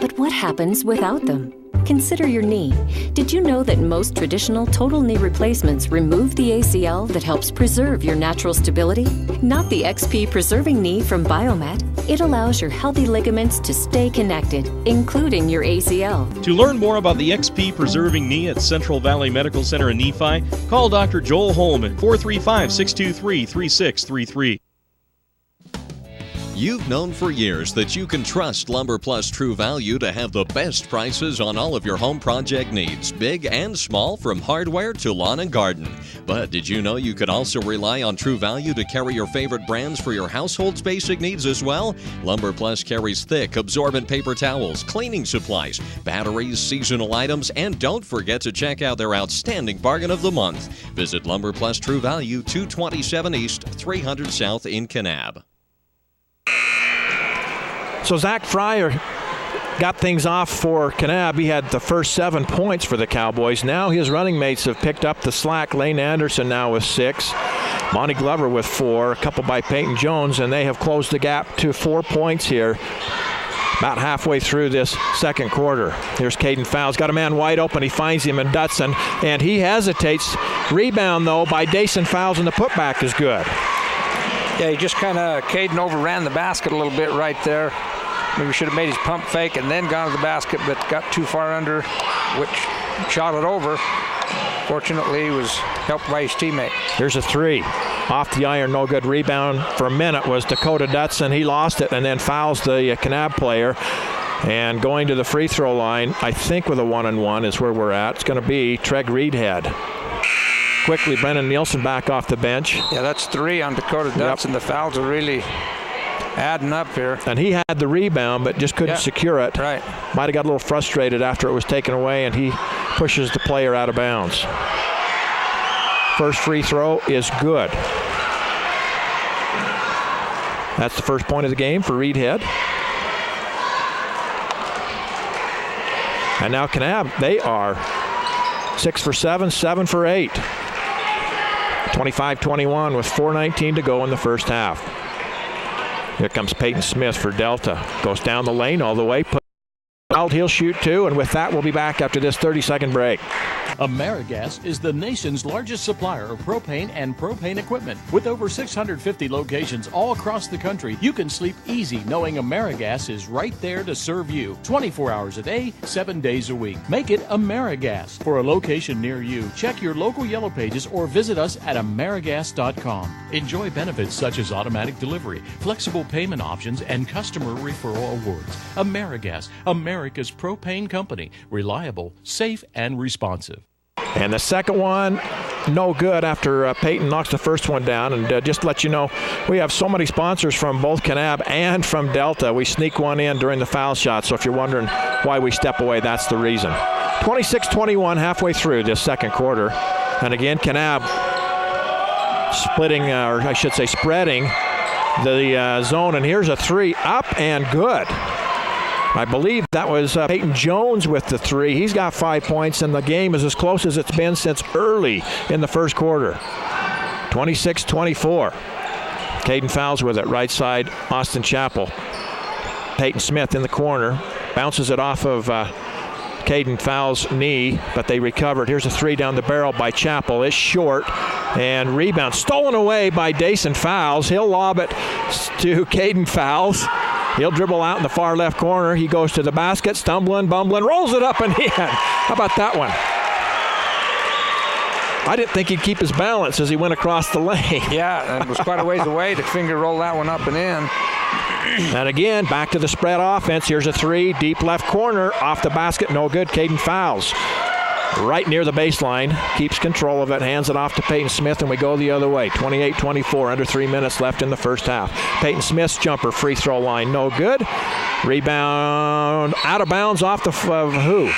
But what happens without them? Consider your knee. Did you know that most traditional total knee replacements remove the ACL that helps preserve your natural stability? Not the XP Preserving Knee from Biomet. It allows your healthy ligaments to stay connected, including your ACL. To learn more about the XP Preserving Knee at Central Valley Medical Center in Nephi, call Dr. Joel Holm at 435-623-3633. You've known for years that you can trust Lumber Plus True Value to have the best prices on all of your home project needs, big and small, from hardware to lawn and garden. But did you know you could also rely on True Value to carry your favorite brands for your household's basic needs as well? Lumber Plus carries thick, absorbent paper towels, cleaning supplies, batteries, seasonal items, and don't forget to check out their outstanding bargain of the month. Visit Lumber Plus True Value, 227 East, 300 South in Kanab. So Zach Fryer got things off for Kanab. He had the first 7 points for the Cowboys. Now his running mates have picked up the slack. Lane Anderson now with 6. Monty Glover with 4. A couple by Peyton Jones, and they have closed the gap to 4 points here about halfway through this second quarter. Here's Caden Fowles. Got a man wide open. He finds him in Dutson, and he hesitates. Rebound, though, by Dason Fowles, and the putback is good. Yeah, he just kind of, Caden overran the basket a little bit right there. Maybe should have made his pump fake and then gone to the basket, but got too far under, which shot it over. Fortunately, he was helped by his teammate. Here's a 3. Off the iron, no good. Rebound for a minute was Dakota Dutson. He lost it and then fouls the Kanab player. And going to the free throw line, I think with a 1-on-1 is where we're at. It's going to be Treg Reedhead. Quickly, Brennan Nielsen back off the bench. Yeah, that's 3 on Dakota Dutson. The fouls are really adding up here. And he had the rebound, but just couldn't secure it. Right. Might have got a little frustrated after it was taken away, and he pushes the player out of bounds. First free throw is good. That's the first point of the game for Reed Head. And now Kanab, they are 6 for 7, 7 for 8. 25-21 with 4:19 to go in the first half. Here comes Peyton Smith for Delta. Goes down the lane all the way. He'll shoot two, and with that, we'll be back after this 30-second break. AmeriGas is the nation's largest supplier of propane and propane equipment. With over 650 locations all across the country, you can sleep easy knowing AmeriGas is right there to serve you 24 hours a day, 7 days a week. Make it AmeriGas. For a location near you, check your local Yellow Pages or visit us at AmeriGas.com. Enjoy benefits such as automatic delivery, flexible payment options, and customer referral awards. AmeriGas, America's propane company. Reliable, safe, and responsive. And the second one, no good after Peyton knocks the first one down. And just to let you know, we have so many sponsors from both Kanab and from Delta. We sneak one in during the foul shot. So if you're wondering why we step away, that's the reason. 26-21 halfway through this second quarter. And again, Kanab spreading the zone. And here's a three up and good. I believe that was Peyton Jones with the three. He's got 5 points, and the game is as close as it's been since early in the first quarter. 26-24. Caden Fowles with it, right side, Austin Chappell. Peyton Smith in the corner, bounces it off of Caden Fowles' knee, but they recovered. Here's a three down the barrel by Chappell. It's short, and rebound stolen away by Dason Fowles. He'll lob it to Caden Fowles. He'll dribble out in the far left corner. He goes to the basket, stumbling, bumbling, rolls it up and in. How about that one? I didn't think he'd keep his balance as he went across the lane. Yeah, it was quite a ways away to finger roll that one up and in. And again, back to the spread offense. Here's a three, deep left corner, off the basket, no good. Caden Fowles. Right near the baseline, keeps control of it, hands it off to Peyton Smith, and we go the other way. 28-24, under 3 minutes left in the first half. Peyton Smith's jumper, free throw line, no good. Rebound, out of bounds off of who?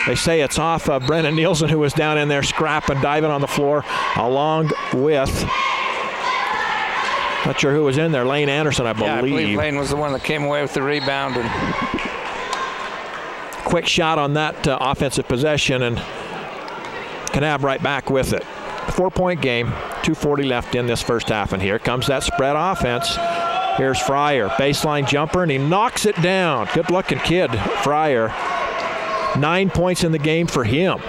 They say it's off of Brennan Nielsen, who was down in there scrapping, diving on the floor, along with, not sure who was in there, Lane Anderson, I believe. Yeah, I believe Lane was the one that came away with the rebound. And quick shot on that offensive possession, and Kanab right back with it. 4-point game, 2:40 left in this first half, and here comes that spread offense. Here's Fryer, baseline jumper, and he knocks it down. Good-looking kid, Fryer. 9 points in the game for him.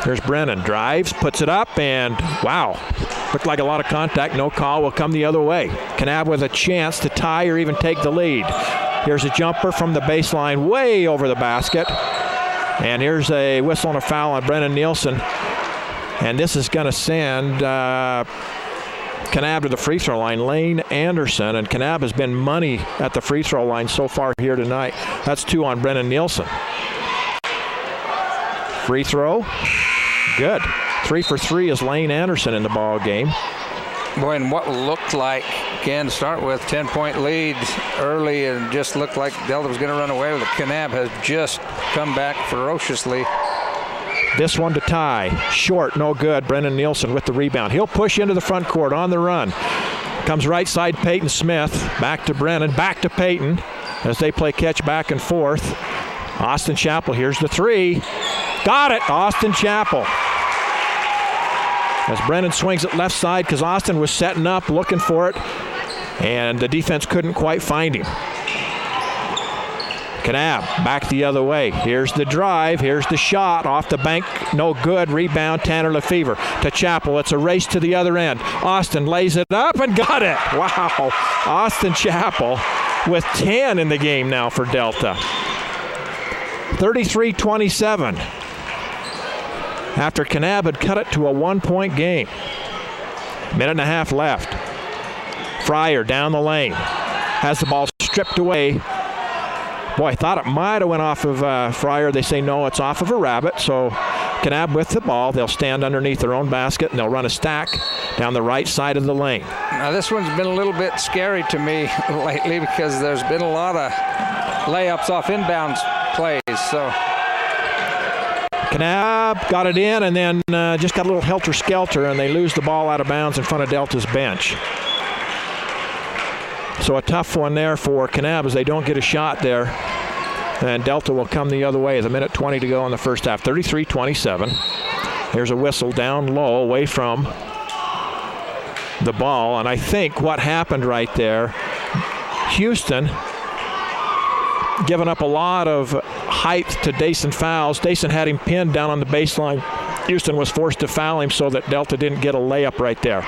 Here's Brennan, drives, puts it up, and wow, looked like a lot of contact. No call, will come the other way. Kanab with a chance to tie or even take the lead. Here's a jumper from the baseline way over the basket. And here's a whistle and a foul on Brennan Nielsen. And this is going to send Kanab to the free throw line, Lane Anderson. And Kanab has been money at the free throw line so far here tonight. That's 2 on Brennan Nielsen. Free throw, good. 3 for 3 is Lane Anderson in the ball game. Boy, and what looked like, again, to start with, 10-point lead early, and just looked like Delta was going to run away with it. Kanab has just come back ferociously. This one to tie. Short, no good. Brennan Nielsen with the rebound. He'll push into the front court on the run. Comes right side Peyton Smith. Back to Brennan, back to Peyton as they play catch back and forth. Austin Chappell, here's the three. Got it, Austin Chappell. As Brennan swings it left side because Austin was setting up, looking for it, and the defense couldn't quite find him. Kanab back the other way. Here's the drive. Here's the shot off the bank. No good. Rebound, Tanner Lefevre to Chappell. It's a race to the other end. Austin lays it up and got it. Wow. Austin Chappell with 10 in the game now for Delta. 33-27. After Kanab had cut it to a 1-point game. Minute and a half left. Fryer down the lane. Has the ball stripped away. Boy, I thought it might have went off of Fryer. They say no, it's off of a rabbit. So Kanab with the ball. They'll stand underneath their own basket, and they'll run a stack down the right side of the lane. Now this one's been a little bit scary to me lately because there's been a lot of layups off inbounds plays. So Kanab got it in and then just got a little helter-skelter, and they lose the ball out of bounds in front of Delta's bench. So a tough one there for Kanab as they don't get a shot there. And Delta will come the other way. There's a minute 20 to go in the first half. 33-27. Here's a whistle down low away from the ball. And I think what happened right there, Houston giving up a lot of height to Dason Fowles. Dason had him pinned down on the baseline. Houston was forced to foul him so that Delta didn't get a layup right there.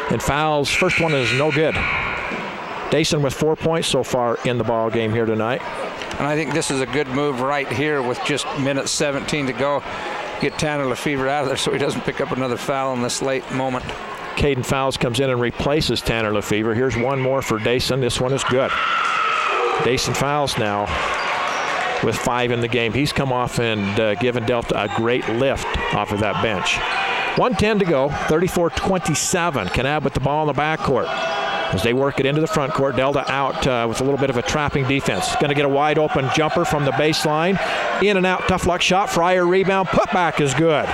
And Fowles' first one is no good. Dason with 4 points so far in the ball game here tonight. And I think this is a good move right here with just minute 17 to go. Get Tanner Lefevre out of there so he doesn't pick up another foul in this late moment. Caden Fowles comes in and replaces Tanner Lefevre. Here's one more for Dason. This one is good. Dason Fowles now with 5 in the game. He's come off and given Delta a great lift off of that bench. 1:10 to go, 34-27. Kanab with the ball in the backcourt. As they work it into the front court, Delta out with a little bit of a trapping defense. Going to get a wide open jumper from the baseline. In and out, tough luck shot. Fryer rebound. Putback is good.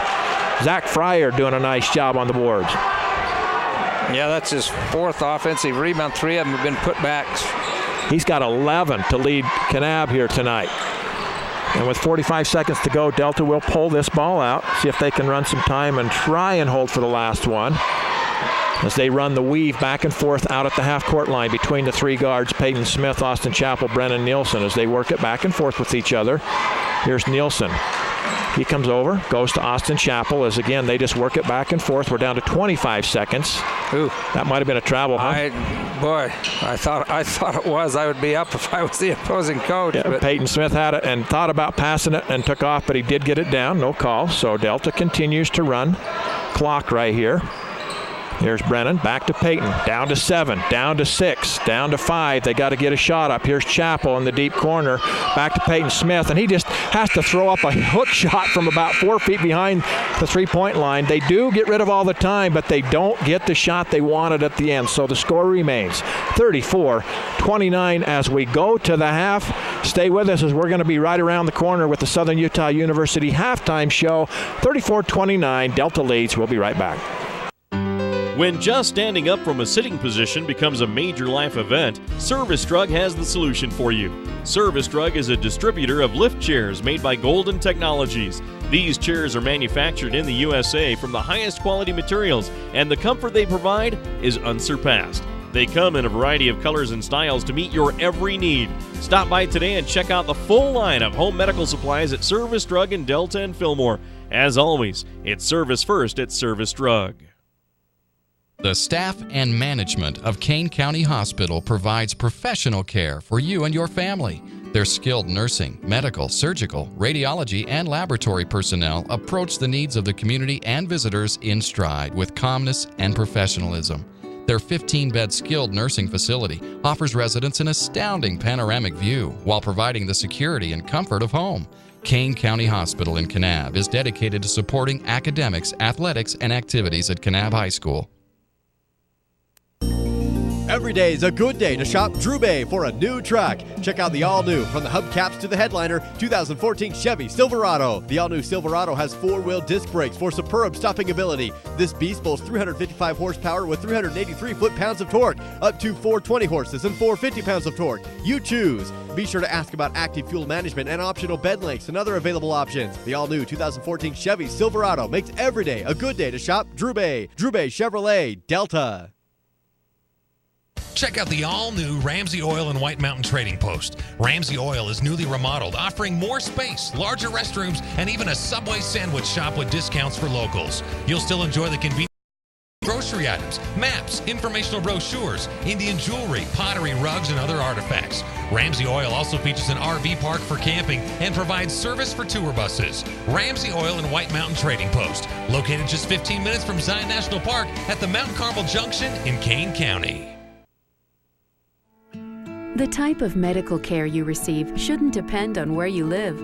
Zach Fryer doing a nice job on the boards. Yeah, that's his 4th offensive rebound. 3 of them have been putbacks. He's got 11 to lead Kanab here tonight. And with 45 seconds to go, Delta will pull this ball out, see if they can run some time and try and hold for the last one. As they run the weave back and forth out at the half-court line between the 3 guards, Peyton Smith, Austin Chappell, Brennan Nielsen, as they work it back and forth with each other. Here's Nielsen. He comes over, goes to Austin Chappell, as again, they just work it back and forth. We're down to 25 seconds. Ooh. That might have been a travel, huh? I thought it was. I would be up if I was the opposing coach. Yeah, but Peyton Smith had it and thought about passing it and took off, but he did get it down. No call. So Delta continues to run clock right here. Here's Brennan, back to Peyton, down to 7, down to 6, down to 5. They got to get a shot up. Here's Chappell in the deep corner, back to Peyton Smith, and he just has to throw up a hook shot from about 4 feet behind the three-point line. They do get rid of all the time, but they don't get the shot they wanted at the end. So the score remains 34-29 as we go to the half. Stay with us as we're going to be right around the corner with the Southern Utah University halftime show. 34-29, Delta leads. We'll be right back. When just standing up from a sitting position becomes a major life event, Service Drug has the solution for you. Service Drug is a distributor of lift chairs made by Golden Technologies. These chairs are manufactured in the USA from the highest quality materials, and the comfort they provide is unsurpassed. They come in a variety of colors and styles to meet your every need. Stop by today and check out the full line of home medical supplies at Service Drug in Delta and Fillmore. As always, it's service first at Service Drug. The staff and management of Kane County Hospital provides professional care for you and your family. Their skilled nursing, medical, surgical, radiology, and laboratory personnel approach the needs of the community and visitors in stride with calmness and professionalism. Their 15-bed skilled nursing facility offers residents an astounding panoramic view while providing the security and comfort of home. Kane County Hospital in Kanab is dedicated to supporting academics, athletics, and activities at Kanab High School. Every day is a good day to shop Drew Bay for a new truck. Check out the all-new, from the hubcaps to the headliner, 2014 Chevy Silverado. The all-new Silverado has 4-wheel disc brakes for superb stopping ability. This beast boasts 355 horsepower with 383 foot-pounds of torque, up to 420 horses and 450 pounds of torque. You choose. Be sure to ask about active fuel management and optional bed lengths and other available options. The all-new 2014 Chevy Silverado makes every day a good day to shop Drew Bay. Drew Bay Chevrolet, Delta. Check out the all-new Ramsey Oil and White Mountain Trading Post. Ramsey Oil is newly remodeled, offering more space, larger restrooms, and even a Subway sandwich shop with discounts for locals. You'll still enjoy the convenience grocery items, maps, informational brochures, Indian jewelry, pottery, rugs, and other artifacts. Ramsey Oil also features an RV park for camping and provides service for tour buses. Ramsey Oil and White Mountain Trading Post, located just 15 minutes from Zion National Park at the Mount Carmel Junction in Kane County. The type of medical care you receive shouldn't depend on where you live.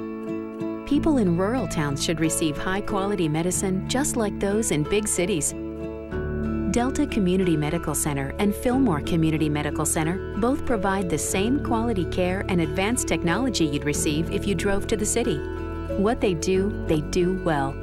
People in rural towns should receive high-quality medicine just like those in big cities. Delta Community Medical Center and Fillmore Community Medical Center both provide the same quality care and advanced technology you'd receive if you drove to the city. What they do well.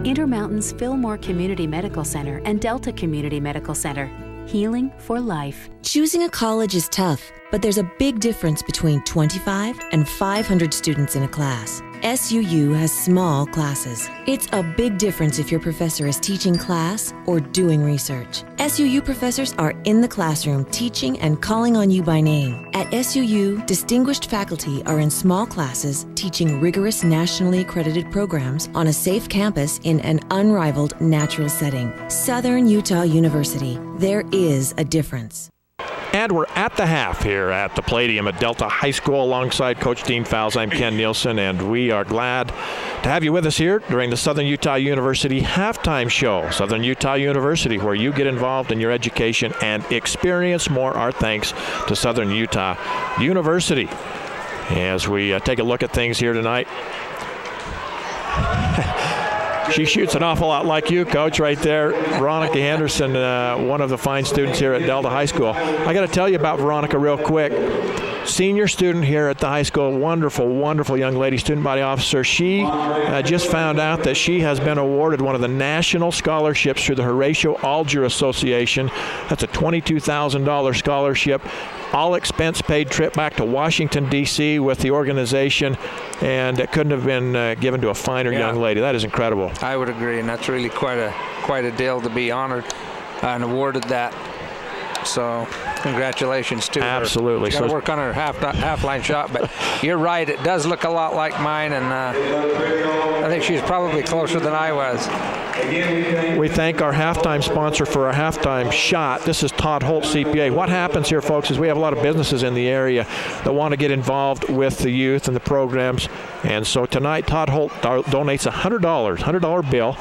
Intermountain's Fillmore Community Medical Center and Delta Community Medical Center. healing for life. Choosing a college is tough, but there's a big difference between 25 and 500 students in a class. SUU has small classes. It's a big difference if your professor is teaching class or doing research. SUU professors are in the classroom teaching and calling on you by name. At SUU, distinguished faculty are in small classes teaching rigorous nationally accredited programs on a safe campus in an unrivaled natural setting. Southern Utah University. There is a difference. And we're at the half here at the Palladium at Delta High School alongside Coach Dean Fowles. I'm Ken Nielsen, and we are glad to have you with us here during the Southern Utah University halftime show. Southern Utah University, where you get involved in your education and experience more. Our thanks to Southern Utah University. As we take a look at things here tonight. She shoots an awful lot like you, Coach, right there. Veronica Henderson, one of the fine students here at Delta High School. I got to tell you about Veronica real quick. Senior student here at the high school, wonderful, wonderful young lady, student body officer. She just found out that she has been awarded one of the national scholarships through the Horatio Alger Association. That's a $22,000 scholarship. All expense paid trip back to Washington, D.C. with the organization, and it couldn't have been given to a finer young lady. That is incredible. I would agree, and that's really quite a deal to be honored and awarded that. So congratulations to her. Absolutely. She's got to work on her half line shot, but you're right. It does look a lot like mine, and I think she's probably closer than I was. We thank our halftime sponsor for our halftime shot. This is Todd Holt, CPA. What happens here, folks, is we have a lot of businesses in the area that want to get involved with the youth and the programs. And so tonight, Todd Holt donates $100 bill.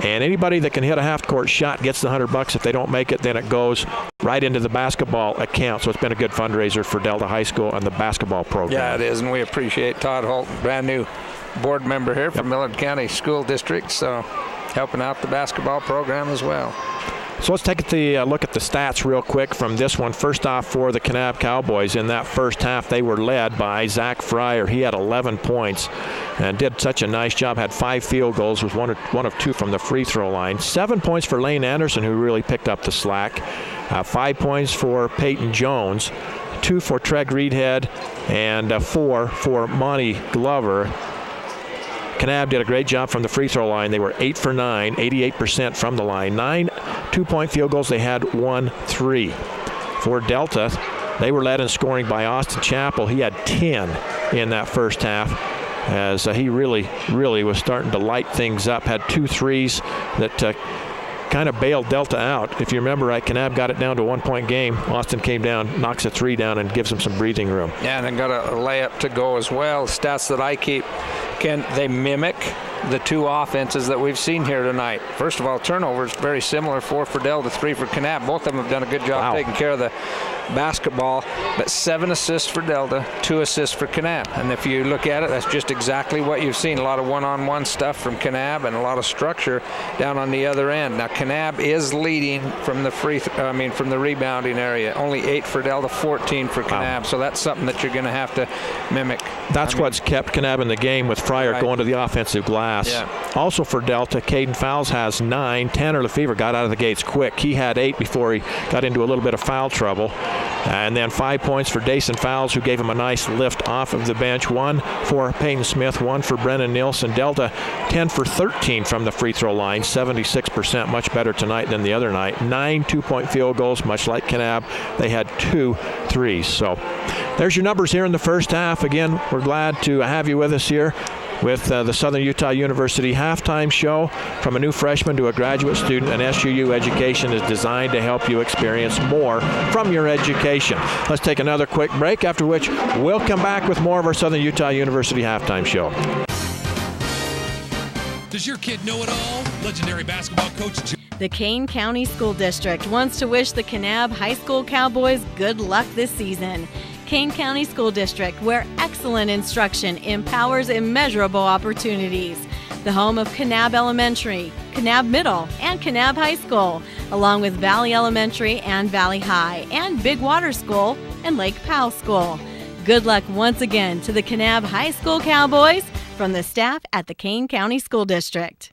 And anybody that can hit a half-court shot gets the $100. If they don't make it, then it goes right into the basketball account. So it's been a good fundraiser for Delta High School and the basketball program. Yeah, it is, and we appreciate Todd Holt, brand new board member here from Millard County School District, so helping out the basketball program as well. So let's take a look at the stats real quick from this one. First off, for the Kanab Cowboys, in that first half, they were led by Zach Fryer. He had 11 points and did such a nice job, had 5 field goals, was one of 2 from the free throw line. 7 points for Lane Anderson, who really picked up the slack. 5 points for Peyton Jones, 2 for Treg Reedhead, and 4 for Monty Glover. Kanab did a great job from the free throw line. They were 8 for 9, 88% from the line. 9 two-point field goals. They had 1 3. For Delta, they were led in scoring by Austin Chappell. He had 10 in that first half, as he really was starting to light things up. Had 2 threes that kind of bailed Delta out. If you remember right, Kanab got it down to a 1-point game. Austin came down, knocks a 3 down, and gives them some breathing room. Yeah, and then got a layup to go as well. Stats that I keep, they mimic the 2 offenses that we've seen here tonight. First of all, turnovers very similar, 4 for Delta, 3 for Kanab. Both of them have done a good job taking care of the basketball, but 7 assists for Delta, 2 assists for Kanab. And if you look at it, that's just exactly what you've seen. A lot of one-on-one stuff from Kanab and a lot of structure down on the other end. Now Kanab is leading from the from the rebounding area. Only 8 for Delta, 14 for Kanab. So that's something that you're going to have to mimic. That's what's kept Kanab in the game, with Fryer going to the offensive glass. Yeah. Also for Delta, Caden Fowles has 9. Tanner Lefevre got out of the gates quick. He had 8 before he got into a little bit of foul trouble. And then 5 points for Dason Fowles, who gave him a nice lift off of the bench. 1 for Peyton Smith, 1 for Brennan Nielsen. Delta 10 for 13 from the free throw line, 76%, much better tonight than the other night. 9 two-point field goals, much like Kanab. They had 2 threes. So there's your numbers here in the first half. Again, we're glad to have you with us here with the Southern Utah University halftime show. From a new freshman to a graduate student, an SUU education is designed to help you experience more from your education. Let's take another quick break, after which we'll come back with more of our Southern Utah University halftime show. Does your kid know it all? Legendary basketball coach The Kane County School District wants to wish the Kanab High School Cowboys good luck this season. Kane County School District, where excellent instruction empowers immeasurable opportunities. The home of Kanab Elementary, Kanab Middle, and Kanab High School, along with Valley Elementary and Valley High, and Big Water School and Lake Powell School. Good luck once again to the Kanab High School Cowboys from the staff at the Kane County School District.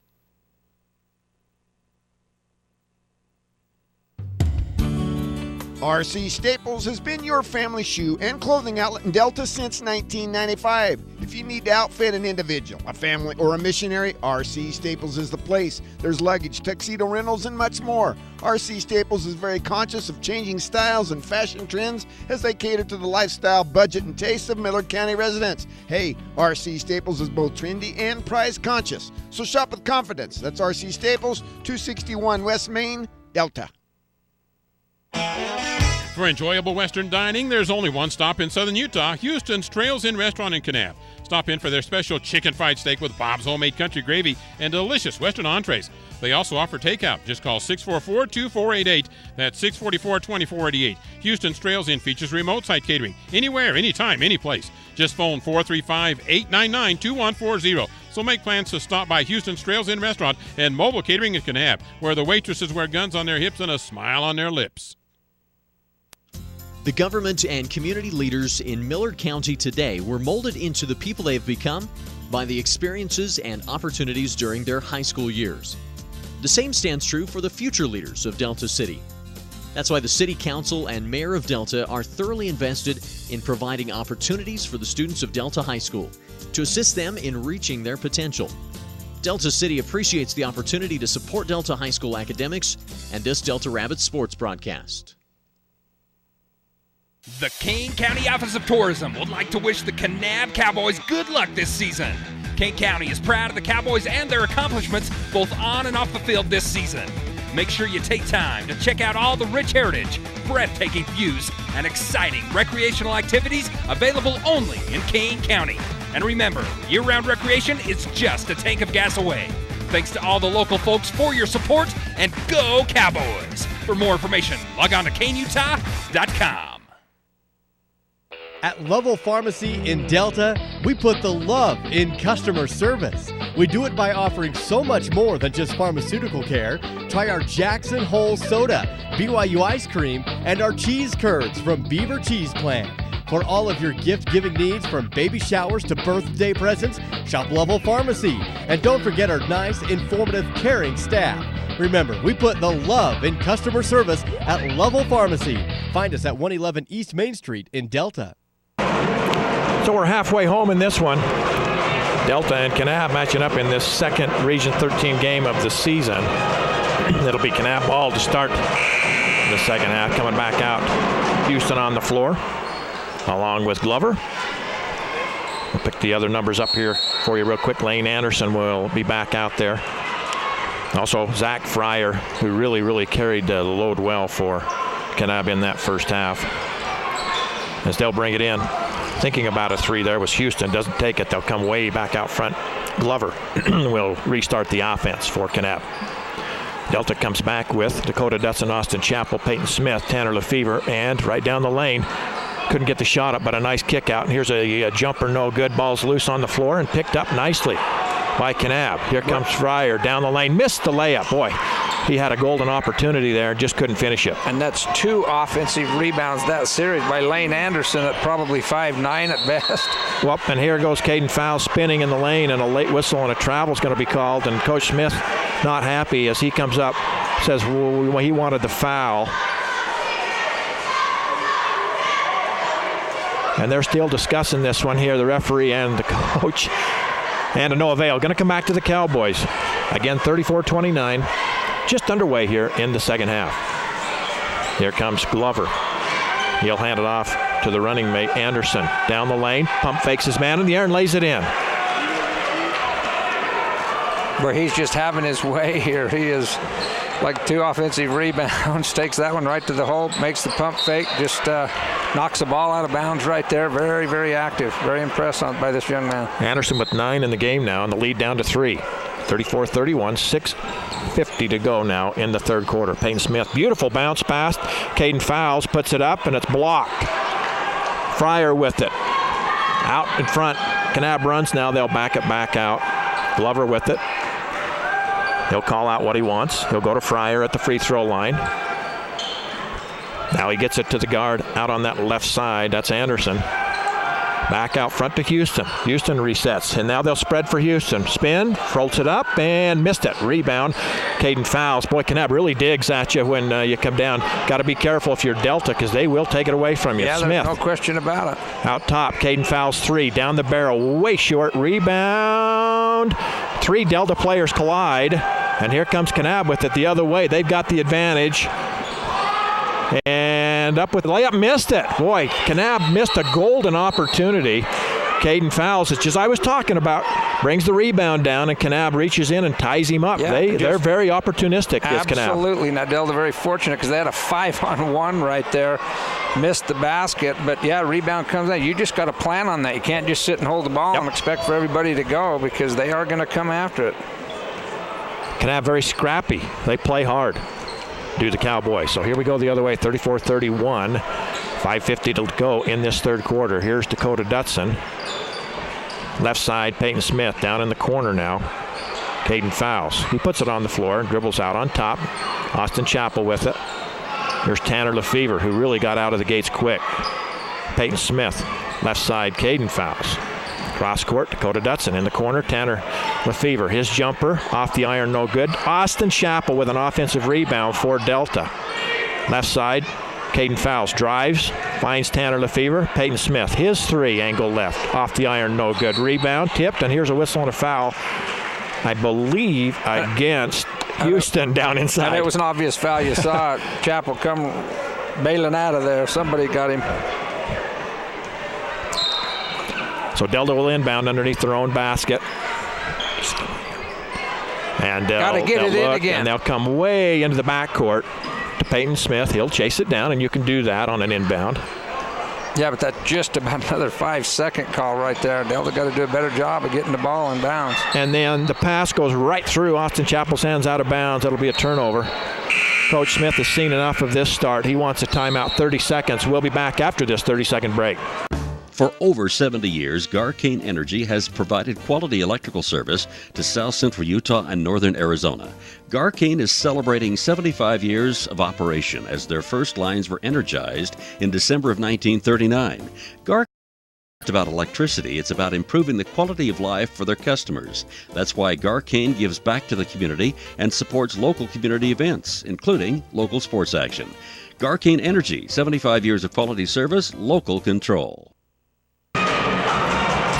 RC Staples has been your family shoe and clothing outlet in Delta since 1995. If you need to outfit an individual, a family, or a missionary, RC Staples is the place. There's luggage, tuxedo rentals, and much more. RC Staples is very conscious of changing styles and fashion trends as they cater to the lifestyle, budget, and tastes of Millard County residents. Hey, RC Staples is both trendy and price conscious. So shop with confidence. That's RC Staples, 261 West Main, Delta. For enjoyable Western dining, there's only one stop in Southern Utah, Houston's Trails Inn Restaurant in Kanab. Stop in for their special chicken fried steak with Bob's homemade country gravy and delicious Western entrees. They also offer takeout. Just call 644-2488. That's 644-2488. Houston's Trails Inn features remote site catering. Anywhere, anytime, anyplace. Just phone 435-899-2140. So make plans to stop by Houston's Trails Inn Restaurant and mobile catering in Kanab, where the waitresses wear guns on their hips and a smile on their lips. The government and community leaders in Millard County today were molded into the people they have become by the experiences and opportunities during their high school years. The same stands true for the future leaders of Delta City. That's why the City Council and Mayor of Delta are thoroughly invested in providing opportunities for the students of Delta High School to assist them in reaching their potential. Delta City appreciates the opportunity to support Delta High School academics and this Delta Rabbit sports broadcast. The Kane County Office of Tourism would like to wish the Kanab Cowboys good luck this season. Kane County is proud of the Cowboys and their accomplishments both on and off the field this season. Make sure you take time to check out all the rich heritage, breathtaking views, and exciting recreational activities available only in Kane County. And remember, year-round recreation is just a tank of gas away. Thanks to all the local folks for your support, and go Cowboys! For more information, log on to KaneUtah.com. At Lovell Pharmacy in Delta, we put the love in customer service. We do it by offering so much more than just pharmaceutical care. Try our Jackson Hole Soda, BYU ice cream, and our cheese curds from Beaver Cheese Plant. For all of your gift-giving needs, from baby showers to birthday presents, shop Lovell Pharmacy. And don't forget our nice, informative, caring staff. Remember, we put the love in customer service at Lovell Pharmacy. Find us at 111 East Main Street in Delta. So we're halfway home in this one. Delta and Kanab matching up in this second Region 13 game of the season. It'll be Kanab ball to start the second half. Coming back out, Houston on the floor, along with Glover. We'll pick the other numbers up here for you real quick. Lane Anderson will be back out there. Also, Zach Fryer, who really carried the load well for Kanab in that first half. As they'll bring it in. Thinking about a three there was Houston. Doesn't take it. They'll come way back out front. Glover will restart the offense for Kanab. Delta comes back with Dakota Dutson, Austin Chappell, Peyton Smith, Tanner Lefevre, and right down the lane. Couldn't get the shot up, but a nice kick out. And here's a jumper, no good. Ball's loose on the floor and picked up nicely by Kanab. Here comes Fryer down the lane. Missed the layup. Boy, he had a golden opportunity there, just couldn't finish it. And that's 2 offensive rebounds that series by Lane Anderson at probably 5'9" at best. Well, and here goes Caden Fowles spinning in the lane, and a late whistle and a travel is going to be called. And Coach Smith not happy as he comes up, says well, he wanted the foul. And they're still discussing this one here, the referee and the coach. And to no avail. Going to come back to the Cowboys. Again, 34-29. Just underway here in the second half. Here comes Glover. He'll hand it off to the running mate, Anderson. Down the lane, pump fakes his man in the air and lays it in. Where he's just having his way here. He is like 2 offensive rebounds, takes that one right to the hole, makes the pump fake, just knocks the ball out of bounds right there. Very active. Very impressed by this young man. Anderson with 9 in the game now, and the lead down to 3. 34-31, 6:50 to go now in the third quarter. Peyton Smith, beautiful bounce pass. Caden Fowles puts it up, and it's blocked. Fryer with it. Out in front. Kanab runs now. They'll back it back out. Glover with it. He'll call out what he wants. He'll go to Fryer at the free throw line. Now he gets it to the guard out on that left side. That's Anderson. Back out front to Houston. Houston resets, and now they'll spread for Houston. Spin, rolls it up, and missed it. Rebound, Caden Fowles. Boy, Kanab really digs at you when you come down. Got to be careful if you're Delta, because they will take it away from you. Yeah, Smith. there's no question about it. Out top, Caden Fowles 3. Down the barrel, way short. Rebound. 3 Delta players collide, and here comes Kanab with it the other way. They've got the advantage. And up with the layup, missed it. Boy, Kanab missed a golden opportunity. Caden Fowles, it's just I was talking about, brings the rebound down, and Kanab reaches in and ties him up. Yeah, they're very opportunistic, this Kanab. Absolutely. Now, Delta very fortunate because they had a 5-on-1 right there. Missed the basket, but yeah, rebound comes out. You just got to plan on that. You can't just sit and hold the ball and expect for everybody to go, because they are going to come after it. Kanab very scrappy. They play hard. Do the Cowboys. So here we go the other way, 34-31. 5:50 to go in this third quarter. Here's Dakota Dutson. Left side, Peyton Smith down in the corner now. Caden Fowles. He puts it on the floor and dribbles out on top. Austin Chappell with it. Here's Tanner Lefevre, who really got out of the gates quick. Peyton Smith. Left side, Caden Fowles. Cross court, Dakota Dutson in the corner. Tanner Lefevre, his jumper off the iron, no good. Austin Chappell with an offensive rebound for Delta. Left side, Caden Fowles drives, finds Tanner Lefevre. Peyton Smith, his 3, angle left, off the iron, no good. Rebound, tipped, and here's a whistle and a foul, I believe, against Houston down inside. And it was an obvious foul. You saw it. Chappell come bailing out of there. Somebody got him. So Delta will inbound underneath their own basket. And gotta get it in again. And they'll come way into the backcourt to Peyton Smith. He'll chase it down, and you can do that on an inbound. Yeah, but that's just about another 5-second call right there. Delta got to do a better job of getting the ball in bounds. And then the pass goes right through Austin Chappell's hands, out of bounds. It'll be a turnover. Coach Smith has seen enough of this start. He wants a timeout, 30 seconds. We'll be back after this 30-second break. For over 70 years, Garcane Energy has provided quality electrical service to South Central Utah and Northern Arizona. Garcane is celebrating 75 years of operation as their first lines were energized in December of 1939. Garcane isn't about electricity, it's about improving the quality of life for their customers. That's why Garcane gives back to the community and supports local community events, including local sports action. Garcane Energy, 75 years of quality service, local control.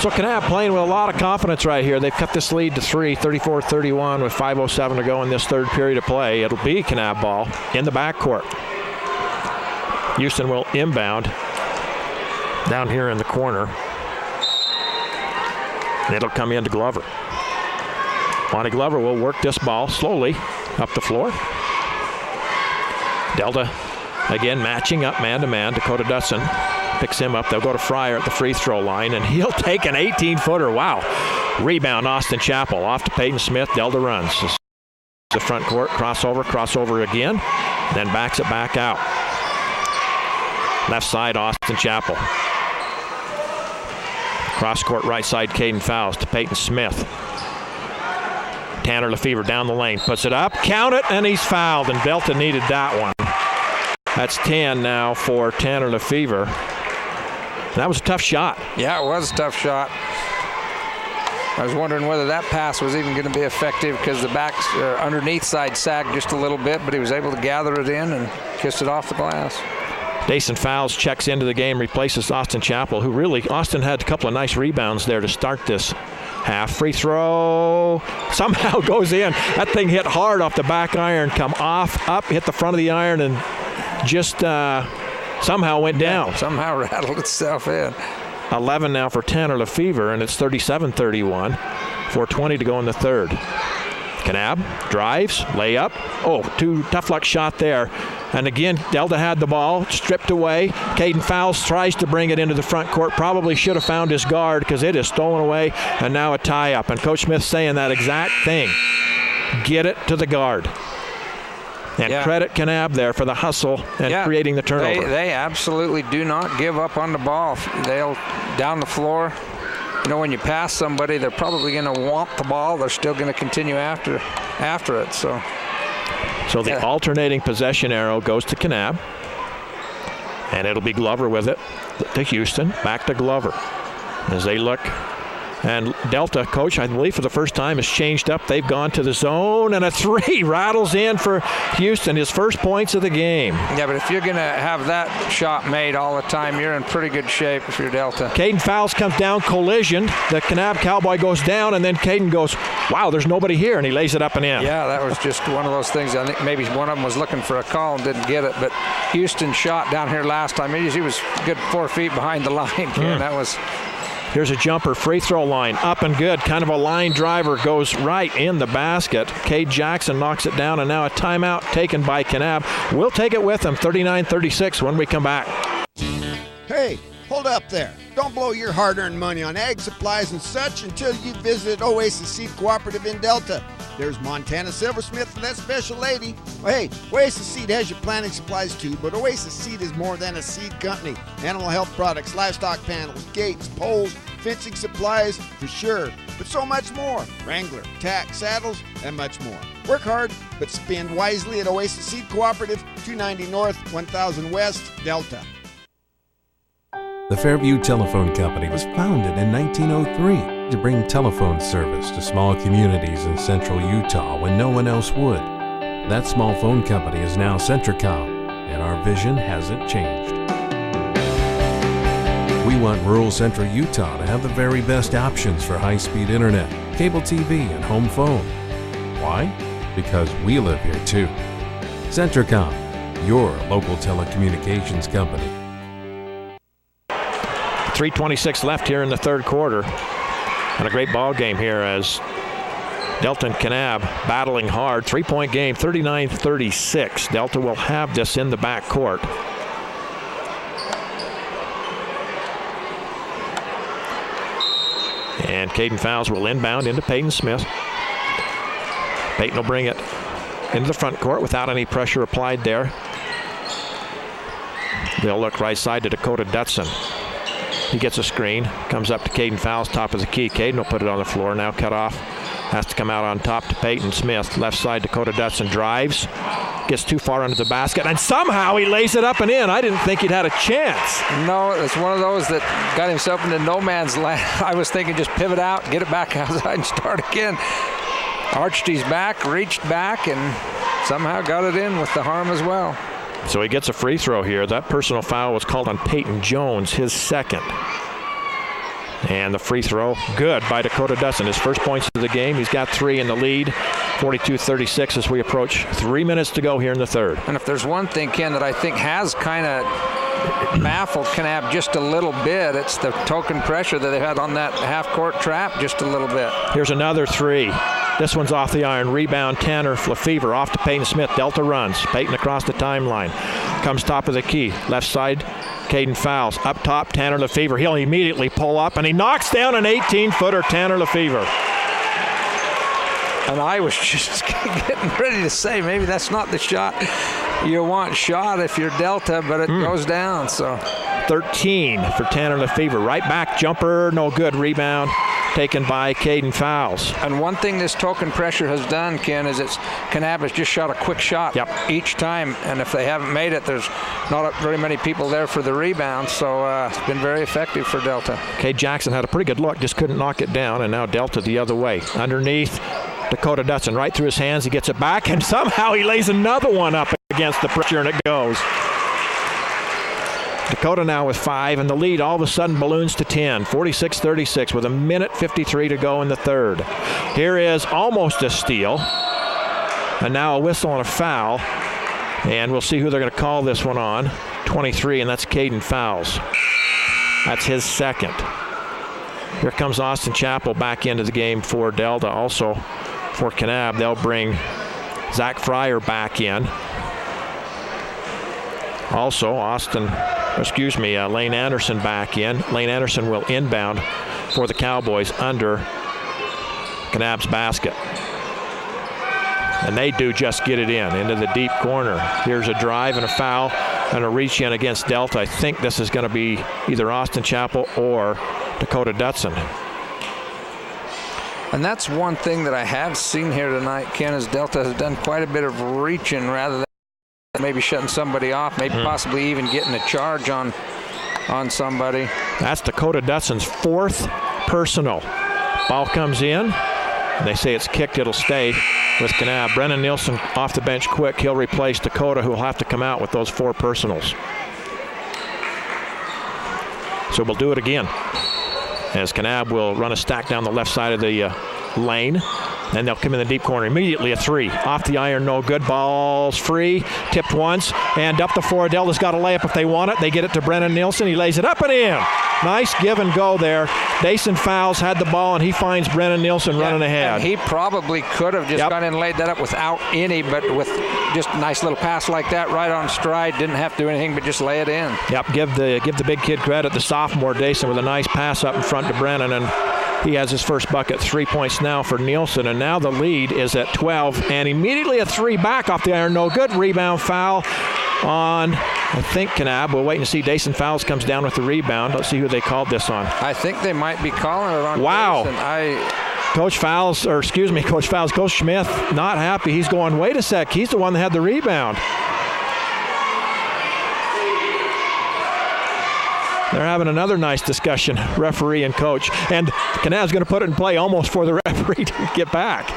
So Kanab playing with a lot of confidence right here. They've cut this lead to 3, 34-31 with 5:07 to go in this third period of play. It'll be Kanab ball in the backcourt. Houston will inbound down here in the corner. It'll come into Glover. Monty Glover will work this ball slowly up the floor. Delta again matching up man-to-man. Dakota Dutson picks him up. They'll go to Fryer at the free throw line, and he'll take an 18-footer. Wow. Rebound, Austin Chappell. Off to Peyton Smith. Delta runs. The front court, crossover again, then backs it back out. Left side, Austin Chappell. Cross court, right side, Caden Fowles to Peyton Smith. Tanner Lefevre down the lane, puts it up, count it, and he's fouled, and Delta needed that one. That's 10 now for Tanner Lefevre. That was a tough shot. Yeah, it was a tough shot. I was wondering whether that pass was even going to be effective because the back underneath side sagged just a little bit, but he was able to gather it in and kissed it off the glass. Dason Fowles checks into the game, replaces Austin Chappell, who really, Austin had a couple of nice rebounds there to start this half. Free throw somehow goes in. That thing hit hard off the back iron, come off, up, hit the front of the iron, and just somehow went down. Somehow rattled itself in. 11 now for Tanner Lefevre, and it's 37-31. 4:20 to go in the third. Kanab drives, layup. Oh, tough luck shot there. And again, Delta had the ball, stripped away. Caden Fowles tries to bring it into the front court. Probably should have found his guard because it is stolen away, and now a tie-up. And Coach Smith's saying that exact thing. Get it to the guard. And credit Kanab there for the hustle and creating the turnover. They absolutely do not give up on the ball. They'll down the floor. You know, when you pass somebody, they're probably going to want the ball. They're still going to continue after it. So the alternating possession arrow goes to Kanab. And it'll be Glover with it to Houston. Back to Glover. as they look. And Delta, coach, I believe for the first time, has changed up. They've gone to the zone, and a 3 rattles in for Houston, his first points of the game. Yeah, but if you're going to have that shot made all the time, you're in pretty good shape if you're Delta. Caden Fowles comes down, collision. The Kanab Cowboy goes down, and then Caden goes, wow, there's nobody here, and he lays it up and in. Yeah, that was just one of those things. I think maybe one of them was looking for a call and didn't get it, but Houston shot down here last time. He was good 4 feet behind the line, Ken. That was... Here's a jumper, free throw line, up and good. Kind of a line driver, goes right in the basket. Cade Jackson knocks it down, and now a timeout taken by Kanab. We'll take it with them, 39-36 when we come back. Hey, hold up there. Don't blow your hard-earned money on ag supplies and such until you visit Oasis Seed Cooperative in Delta. There's Montana Silversmith and that special lady. Well, hey, Oasis Seed has your planting supplies too, but Oasis Seed is more than a seed company. Animal health products, livestock panels, gates, poles, fencing supplies, for sure, but so much more. Wrangler, tack, saddles, and much more. Work hard, but spend wisely at Oasis Seed Cooperative, 290 North, 1000 West, Delta. The Fairview Telephone Company was founded in 1903 to bring telephone service to small communities in central Utah when no one else would. That small phone company is now Centricom, and our vision hasn't changed. We want rural central Utah to have the very best options for high-speed internet, cable TV, and home phone. Why? Because we live here too. Centricom, your local telecommunications company. 3:26 left here in the third quarter. And a great ball game here as Delta and Kanab battling hard. 3-point game, 39-36. Delta will have this in the backcourt. And Caden Fowles will inbound into Peyton Smith. Peyton will bring it into the front court without any pressure applied there. They'll look right side to Dakota Dutson. He gets a screen, comes up to Caden Fowles, top of the key. Caden will put it on the floor, now cut off. Has to come out on top to Peyton Smith. Left side, Dakota Dutson drives. Gets too far under the basket, and somehow he lays it up and in. I didn't think he'd had a chance. No, it's one of those that got himself into no man's land. I was thinking just pivot out, get it back outside, and start again. Arched his back, reached back, and somehow got it in with the harm as well. So he gets a free throw here. That personal foul was called on Peyton Jones, his second. And the free throw, good by Dakota Dutson. His first points of the game. He's got 3 in the lead, 42-36 as we approach 3 minutes to go here in the third. And if there's one thing, Ken, that I think has kind of baffled Kanab just a little bit, it's the token pressure that they've had on that half-court trap just a little bit. Here's another 3. This one's off the iron. Rebound, Tanner Lefevre off to Peyton Smith. Delta runs. Peyton across the timeline. Comes top of the key. Left side, Caden Fowles. Up top, Tanner Lefevre. He'll immediately pull up, and he knocks down an 18-footer, Tanner Lefevre. And I was just getting ready to say, maybe that's not the shot you want shot if you're Delta, but it goes down. So 13 for Tanner Lefevre. Right back jumper, no good. Rebound taken by Caden Fowles. And one thing this token pressure has done, Ken, is Kanab has just shot a quick shot each time, and if they haven't made it, there's not very many people there for the rebound, so it's been very effective for Delta. Cade Jackson had a pretty good look, just couldn't knock it down, and now Delta the other way. Underneath, Dakota Dutson right through his hands. He gets it back, and somehow he lays another one up against the pressure, and it goes. Dakota now with 5, and the lead all of a sudden balloons to 10, 46-36 with 1:53 to go in the third. Here is almost a steal, and now a whistle and a foul, and we'll see who they're going to call this one on. 23, and that's Caden Fowles. That's his second. Here comes Austin Chappell back into the game for Delta. Also for Kanab, they'll bring Zach Fryer back in. Also, Lane Anderson back in. Lane Anderson will inbound for the Cowboys under Kanab's basket. And they do just get it into the deep corner. Here's a drive and a foul and a reach in against Delta. I think this is going to be either Austin Chappell or Dakota Dutson. And that's one thing that I have seen here tonight, Ken, is Delta has done quite a bit of reaching rather than maybe shutting somebody off, maybe possibly even getting a charge on somebody. That's Dakota Dutson's 4th personal. Ball comes in. They say it's kicked. It'll stay with Kanab. Brennan Nielsen off the bench quick. He'll replace Dakota, who will have to come out with those 4 personals. So we'll do it again, as Kanab will run a stack down the left side of the lane. And they'll come in the deep corner. Immediately a 3. Off the iron, no good. Ball's free. Tipped once. And up the floor. Delta's got a layup if they want it. They get it to Brennan Nielsen. He lays it up and in. Nice give and go there. Dason Fowles had the ball, and he finds Brennan Nielsen running ahead. And he probably could have just gone in and laid that up without any, but with just a nice little pass like that right on stride. Didn't have to do anything but just lay it in. Yep, give the big kid credit. The sophomore, Dason, with a nice pass up in front to Brennan, and he has his first bucket. 3 points now for Nielsen, and now the lead is at 12. And immediately a 3 back off the iron. No good. Rebound foul on, I think, Kanab. We'll wait and see. Dason Fowles comes down with the rebound. Let's see who they called this on. I think they might be calling it on. Wow. Dason. Coach Smith, not happy. He's going, wait a sec. He's the one that had the rebound. They're having another nice discussion, referee and coach. And Kanab's going to put it in play almost for the referee to get back.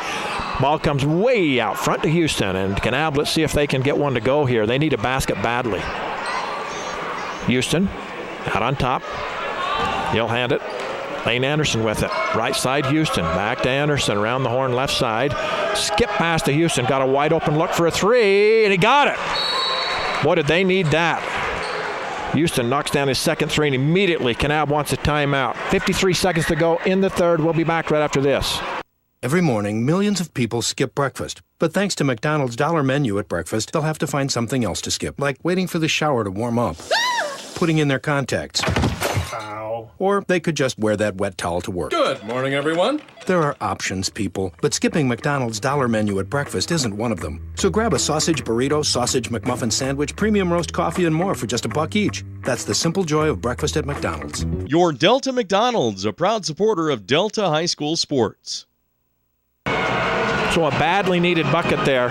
Ball comes way out front to Houston. And Kanab, let's see if they can get one to go here. They need a basket badly. Houston out on top. He'll hand it. Lane Anderson with it. Right side, Houston. Back to Anderson around the horn left side. Skip pass to Houston. Got a wide open look for a 3, and he got it. Boy, did they need that. Houston knocks down his second 3, and immediately Kanab wants a timeout. 53 seconds to go in the third. We'll be back right after this. Every morning, millions of people skip breakfast. But thanks to McDonald's Dollar Menu at breakfast, they'll have to find something else to skip, like waiting for the shower to warm up, putting in their contacts. Ow. Or they could just wear that wet towel to work. Good morning, everyone. There are options, people, but skipping McDonald's Dollar Menu at breakfast isn't one of them. So grab a sausage burrito, sausage McMuffin sandwich, premium roast coffee, and more for just $1 each. That's the simple joy of breakfast at McDonald's. Your Delta McDonald's, a proud supporter of Delta High School sports. So a badly needed bucket there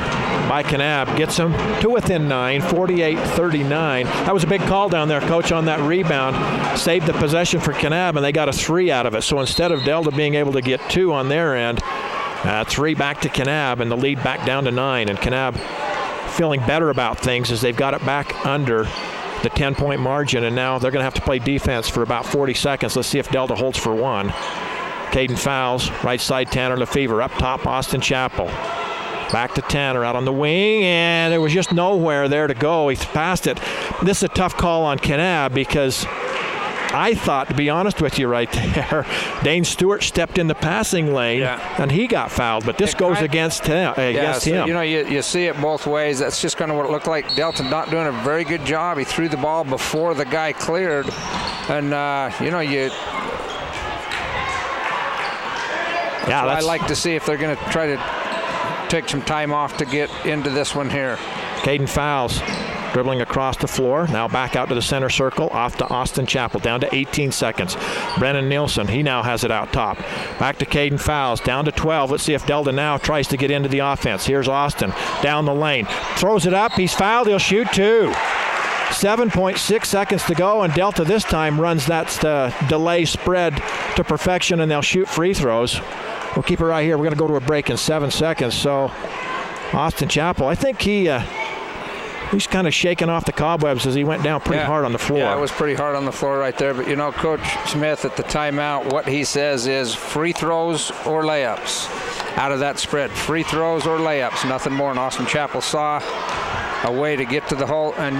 by Kanab gets them to within 9, 48-39. That was a big call down there, Coach, on that rebound. Saved the possession for Kanab, and they got a 3 out of it. So instead of Delta being able to get 2 on their end, 3 back to Kanab, and the lead back down to 9. And Kanab feeling better about things as they've got it back under the 10-point margin, and now they're going to have to play defense for about 40 seconds. Let's see if Delta holds for 1. Caden Fowles, right side, Tanner Lefevre. Up top, Austin Chappell. Back to Tanner out on the wing, and there was just nowhere there to go. He passed it. This is a tough call on Kanab because I thought, to be honest with you right there, Dane Stewart stepped in the passing lane, and he got fouled, but this goes against him. You know, you see it both ways. That's just kind of what it looked like. Delta not doing a very good job. He threw the ball before the guy cleared, and, I like to see if they're going to try to take some time off to get into this one here. Caden Fowles dribbling across the floor. Now back out to the center circle. Off to Austin Chappell. Down to 18 seconds. Brennan Nielsen, he now has it out top. Back to Caden Fowles. Down to 12. Let's see if Delta now tries to get into the offense. Here's Austin down the lane. Throws it up. He's fouled. He'll shoot 2. 7.6 seconds to go, and Delta this time runs that delay spread to perfection, and they'll shoot free throws. We'll keep it right here. We're going to go to a break in 7 seconds. So Austin Chappell, I think he's kind of shaking off the cobwebs as he went down pretty hard on the floor. Yeah, it was pretty hard on the floor right there. But, Coach Smith at the timeout, what he says is free throws or layups out of that spread. Free throws or layups, nothing more. And Austin Chappell saw a way to get to the hole. And,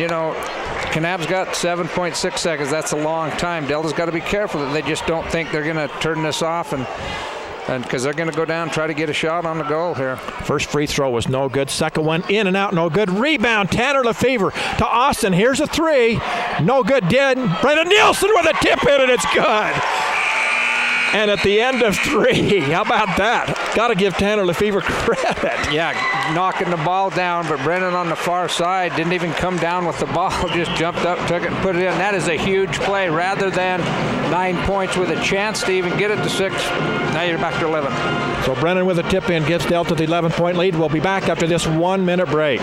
Kanab's got 7.6 seconds. That's a long time. Delta's got to be careful that they just don't think they're going to turn this off and because they're going to go down and try to get a shot on the goal here. First free throw was no good. Second one in and out, no good. Rebound, Tanner Lefevre to Austin. Here's a 3. No good. Brennan Nielsen with a tip in, and it's good. And at the end of 3, how about that? Got to give Tanner Lefevre credit. Yeah, knocking the ball down, but Brennan on the far side didn't even come down with the ball, just jumped up, took it, and put it in. That is a huge play rather than 9 points with a chance to even get it to 6. Now you're back to 11. So Brennan with a tip in gives Delta the 11-point lead. We'll be back after this 1-minute break.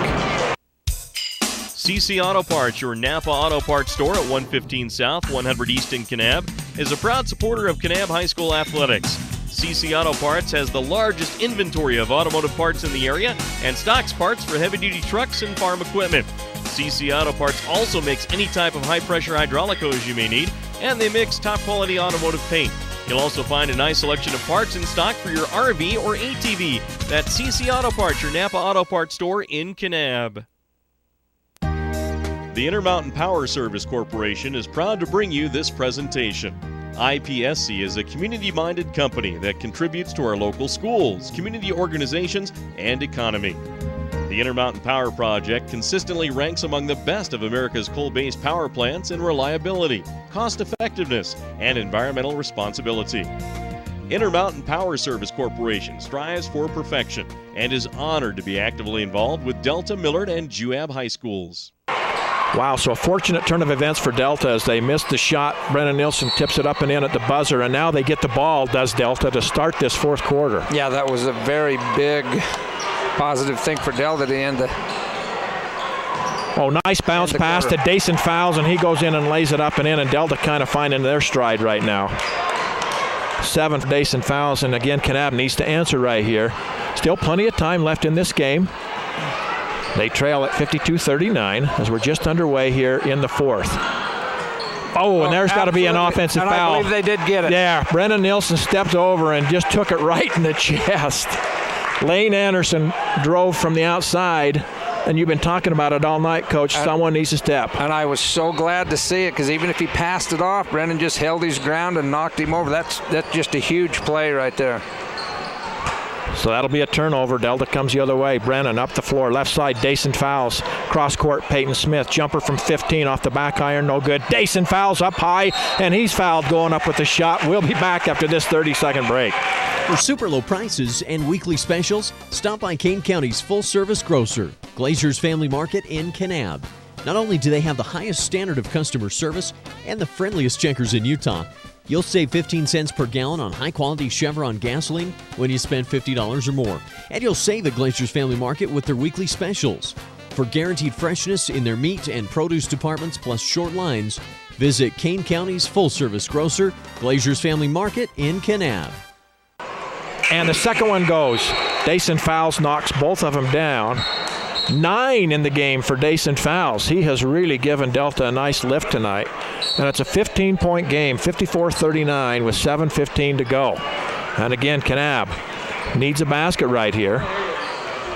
CC Auto Parts, your Napa Auto Parts store at 115 South, 100 East in Kanab, is a proud supporter of Kanab High School athletics. CC Auto Parts has the largest inventory of automotive parts in the area and stocks parts for heavy-duty trucks and farm equipment. CC Auto Parts also makes any type of high-pressure hydraulic hose you may need, and they mix top-quality automotive paint. You'll also find a nice selection of parts in stock for your RV or ATV. That's CC Auto Parts, your Napa Auto Parts store in Kanab. The Intermountain Power Service Corporation is proud to bring you this presentation. IPSC is a community-minded company that contributes to our local schools, community organizations, and economy. The Intermountain Power Project consistently ranks among the best of America's coal-based power plants in reliability, cost-effectiveness, and environmental responsibility. Intermountain Power Service Corporation strives for perfection and is honored to be actively involved with Delta, Millard, and Juab high schools. Wow, so a fortunate turn of events for Delta as they missed the shot. Brennan Nielsen tips it up and in at the buzzer, and now they get the ball, does Delta, to start this fourth quarter. Yeah, that was a very big positive thing for Delta to end the... Oh, nice bounce pass to Dason Fowles, and he goes in and lays it up and in, and Delta kind of finding their stride right now. 7th Dason Fowles, and again, Kanab needs to answer right here. Still plenty of time left in this game. They trail at 52-39 as we're just underway here in the fourth. Oh, and there's got to be an offensive foul. I believe they did get it. Yeah, Brennan Nielsen stepped over and just took it right in the chest. Lane Anderson drove from the outside, and you've been talking about it all night, Coach. Someone needs to step. And I was so glad to see it, because even if he passed it off, Brennan just held his ground and knocked him over. That's just a huge play right there. So that'll be a turnover. Delta comes the other way. Brennan up the floor. Left side, Dason Fowles. Cross court, Peyton Smith. Jumper from 15 off the back iron. No good. Dason Fowles up high, and he's fouled going up with the shot. We'll be back after this 30-second break. For super low prices and weekly specials, stop by Kane County's full-service grocer, Glazer's Family Market in Kanab. Not only do they have the highest standard of customer service and the friendliest checkers in Utah, you'll save 15 cents per gallon on high-quality Chevron gasoline when you spend $50 or more. And you'll save at Glazer's Family Market with their weekly specials. For guaranteed freshness in their meat and produce departments plus short lines, visit Kane County's full-service grocer, Glazer's Family Market in Kanab. And the second one goes. Dason Fowles knocks both of them down. 9 in the game for Dason Fowles. He has really given Delta a nice lift tonight. And it's a 15-point game, 54-39 with 7:15 to go. And again, Kanab needs a basket right here.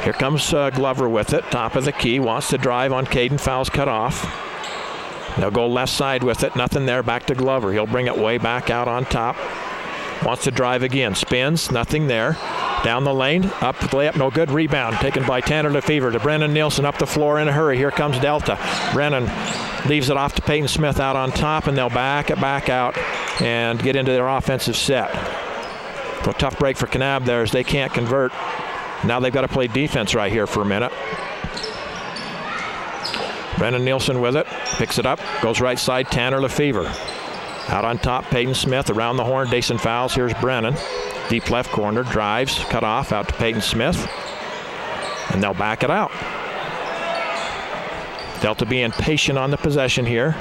Here comes Glover with it, top of the key, wants to drive on Caden Fowles, cut off. They'll go left side with it, nothing there, back to Glover. He'll bring it way back out on top. Wants to drive again, spins, nothing there. Down the lane, up the layup, no good. Rebound taken by Tanner Lefevre to Brennan Nielsen up the floor in a hurry. Here comes Delta. Brennan leaves it off to Peyton Smith out on top, and they'll back it back out and get into their offensive set. So tough break for Kanab there as they can't convert. Now they've got to play defense right here for a minute. Brennan Nielsen with it, picks it up, goes right side, Tanner Lefevre. Out on top, Peyton Smith. Around the horn, Dason Fowles. Here's Brennan. Deep left corner, drives, cut off, out to Peyton Smith. And they'll back it out. Delta being patient on the possession here.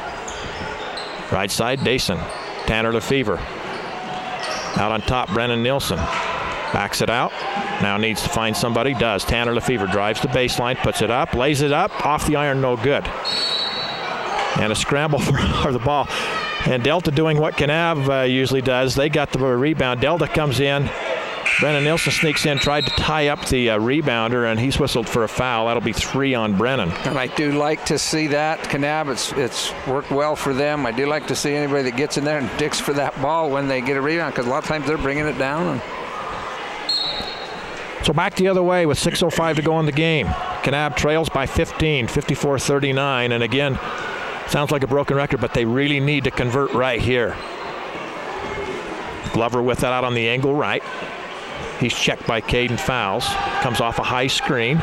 Right side, Dason. Tanner Lefevre. Out on top, Brennan Nielsen. Backs it out. Now needs to find somebody. Does. Tanner Lefevre drives the baseline, puts it up, lays it up. Off the iron, no good. And a scramble for the ball. And Delta doing what Kanab usually does. They got the rebound. Delta comes in. Brennan Nielsen sneaks in, tried to tie up the rebounder, and he's whistled for a foul. That'll be 3 on Brennan. And I do like to see that. Kanab, it's worked well for them. I do like to see anybody that gets in there and digs for that ball when they get a rebound, because a lot of times they're bringing it down. So back the other way with 6:05 to go in the game. Kanab trails by 15, 54-39, and again, sounds like a broken record, but they really need to convert right here. Glover with that out on the angle right. He's checked by Caden Fowles. Comes off a high screen.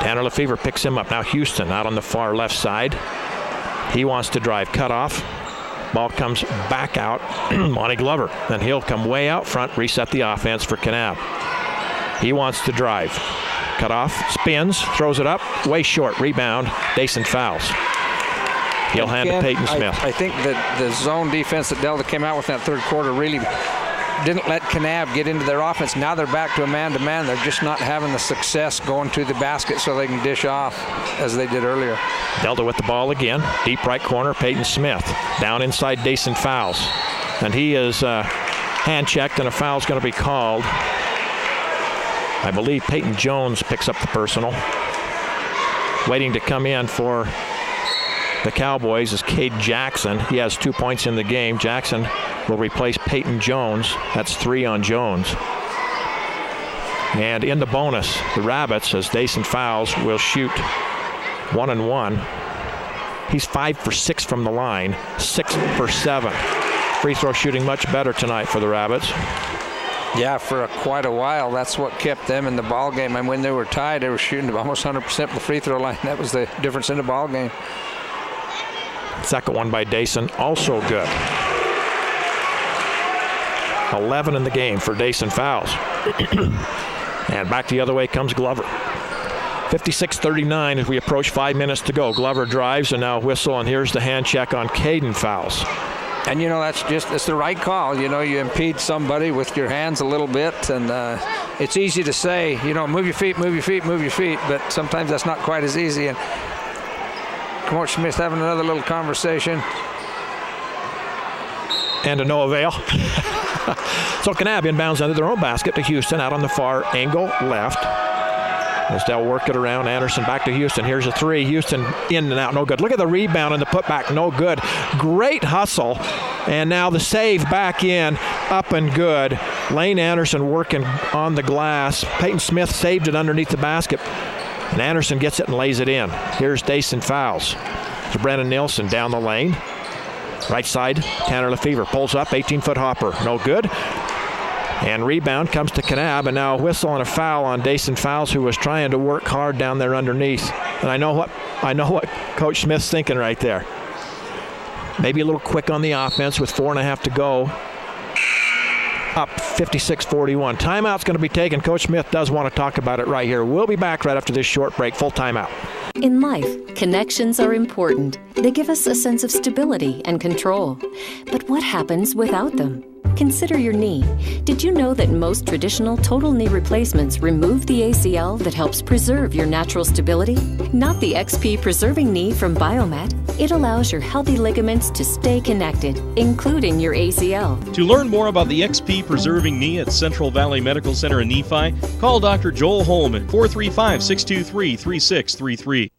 Tanner Lefevre picks him up. Now Houston out on the far left side. He wants to drive. Cut off. Ball comes back out. Monty Glover. Then he'll come way out front, reset the offense for Kanab. He wants to drive. Cut off, spins, throws it up, way short. Rebound, Dason fouls. He'll hand to Peyton Smith. I think that the zone defense that Delta came out with in that third quarter really didn't let Kanab get into their offense. Now they're back to a man-to-man. They're just not having the success going to the basket so they can dish off as they did earlier. Delta with the ball again. Deep right corner, Peyton Smith. Down inside, Dason fouls. And he is hand-checked, and a foul's going to be called. I believe Peyton Jones picks up the personal. Waiting to come in for the Cowboys is Cade Jackson. He has 2 points in the game. Jackson will replace Peyton Jones. That's 3 on Jones. And in the bonus, the Rabbits, as Dason fouls, will shoot 1 and 1. He's 5 for 6 from the line, 6 for 7. Free throw shooting much better tonight for the Rabbits. Yeah, for quite a while, that's what kept them in the ball game. And when they were tied, they were shooting almost 100% from the free throw line. That was the difference in the ball game. Second one by Dason, also good. 11 in the game for Dason fouls. And back the other way comes Glover. 56-39 as we approach 5 minutes to go. Glover drives and now whistle, and here's the hand check on Caden fouls. And, you know, that's the right call. You know, you impede somebody with your hands a little bit, and it's easy to say, you know, move your feet, move your feet, move your feet, but sometimes that's not quite as easy. And Coach Smith having another little conversation. And to no avail. So Kanab inbounds under their own basket to Houston out on the far angle left. As they'll work it around, Anderson back to Houston. Here's a three. Houston in and out, no good. Look at the rebound and the putback, no good. Great hustle. And now the save back in, up and good. Lane Anderson working on the glass. Peyton Smith saved it underneath the basket. And Anderson gets it and lays it in. Here's Dason fouls. To Brennan Nielsen down the lane. Right side, Tanner Lefevre pulls up, 18-foot hopper, no good. And rebound comes to Kanab, and now a whistle and a foul on Dason Fouls, who was trying to work hard down there underneath. And I know what Coach Smith's thinking right there. Maybe a little quick on the offense with 4.5 to go. Up 56-41. Timeout's going to be taken. Coach Smith does want to talk about it right here. We'll be back right after this short break. Full timeout. In life, connections are important. They give us a sense of stability and control. But what happens without them? Consider your knee. Did you know that most traditional total knee replacements remove the ACL that helps preserve your natural stability? Not the XP Preserving Knee from Biomet. It allows your healthy ligaments to stay connected, including your ACL. To learn more about the XP Preserving Knee at Central Valley Medical Center in Nephi, call Dr. Joel Holm at 435-623-3633.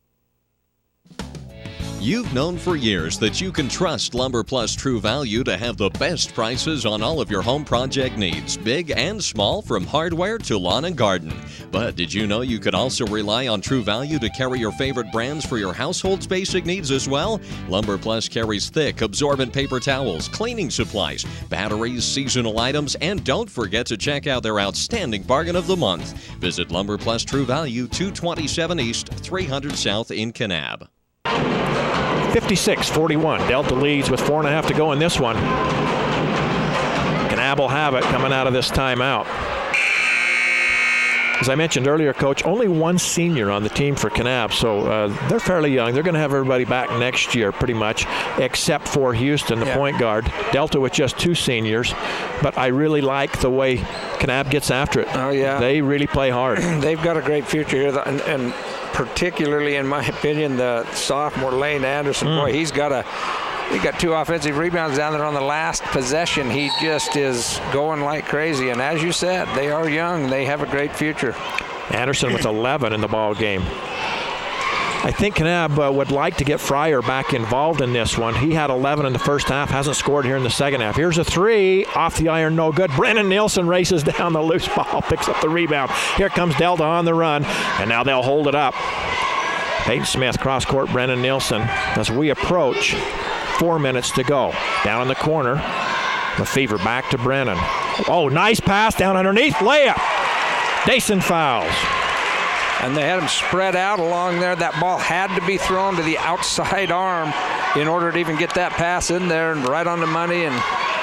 You've known for years that you can trust Lumber Plus True Value to have the best prices on all of your home project needs, big and small, from hardware to lawn and garden. But did you know you could also rely on True Value to carry your favorite brands for your household's basic needs as well? Lumber Plus carries thick, absorbent paper towels, cleaning supplies, batteries, seasonal items, and don't forget to check out their outstanding bargain of the month. Visit Lumber Plus True Value, 227 East, 300 South in Kanab. 56-41. Delta leads with 4.5 to go in this one. Kanab will have it coming out of this timeout. As I mentioned earlier, Coach, only one senior on the team for Kanab, so they're fairly young. They're going to have everybody back next year pretty much, except for Houston, the point guard. Delta with just 2 seniors, but I really like the way Kanab gets after it. Oh, yeah. They really play hard. They've got a great future here, and particularly, in my opinion, the sophomore Lane Anderson. Boy, he got 2 offensive rebounds down there on the last possession. He just is going like crazy. And as you said, they are young. They have a great future. Anderson with 11 in the ball game. I think Kanab would like to get Fryer back involved in this one. He had 11 in the first half, hasn't scored here in the second half. Here's a three, off the iron, no good. Brennan Nielsen races down the loose ball, picks up the rebound. Here comes Delta on the run, and now they'll hold it up. Peyton Smith, cross-court, Brennan Nielsen. As we approach 4 minutes to go. Down in the corner, Lefevre back to Brennan. Oh, nice pass down underneath, layup. Dason fouls. And they had him spread out along there. That ball had to be thrown to the outside arm in order to even get that pass in there and right on the money. And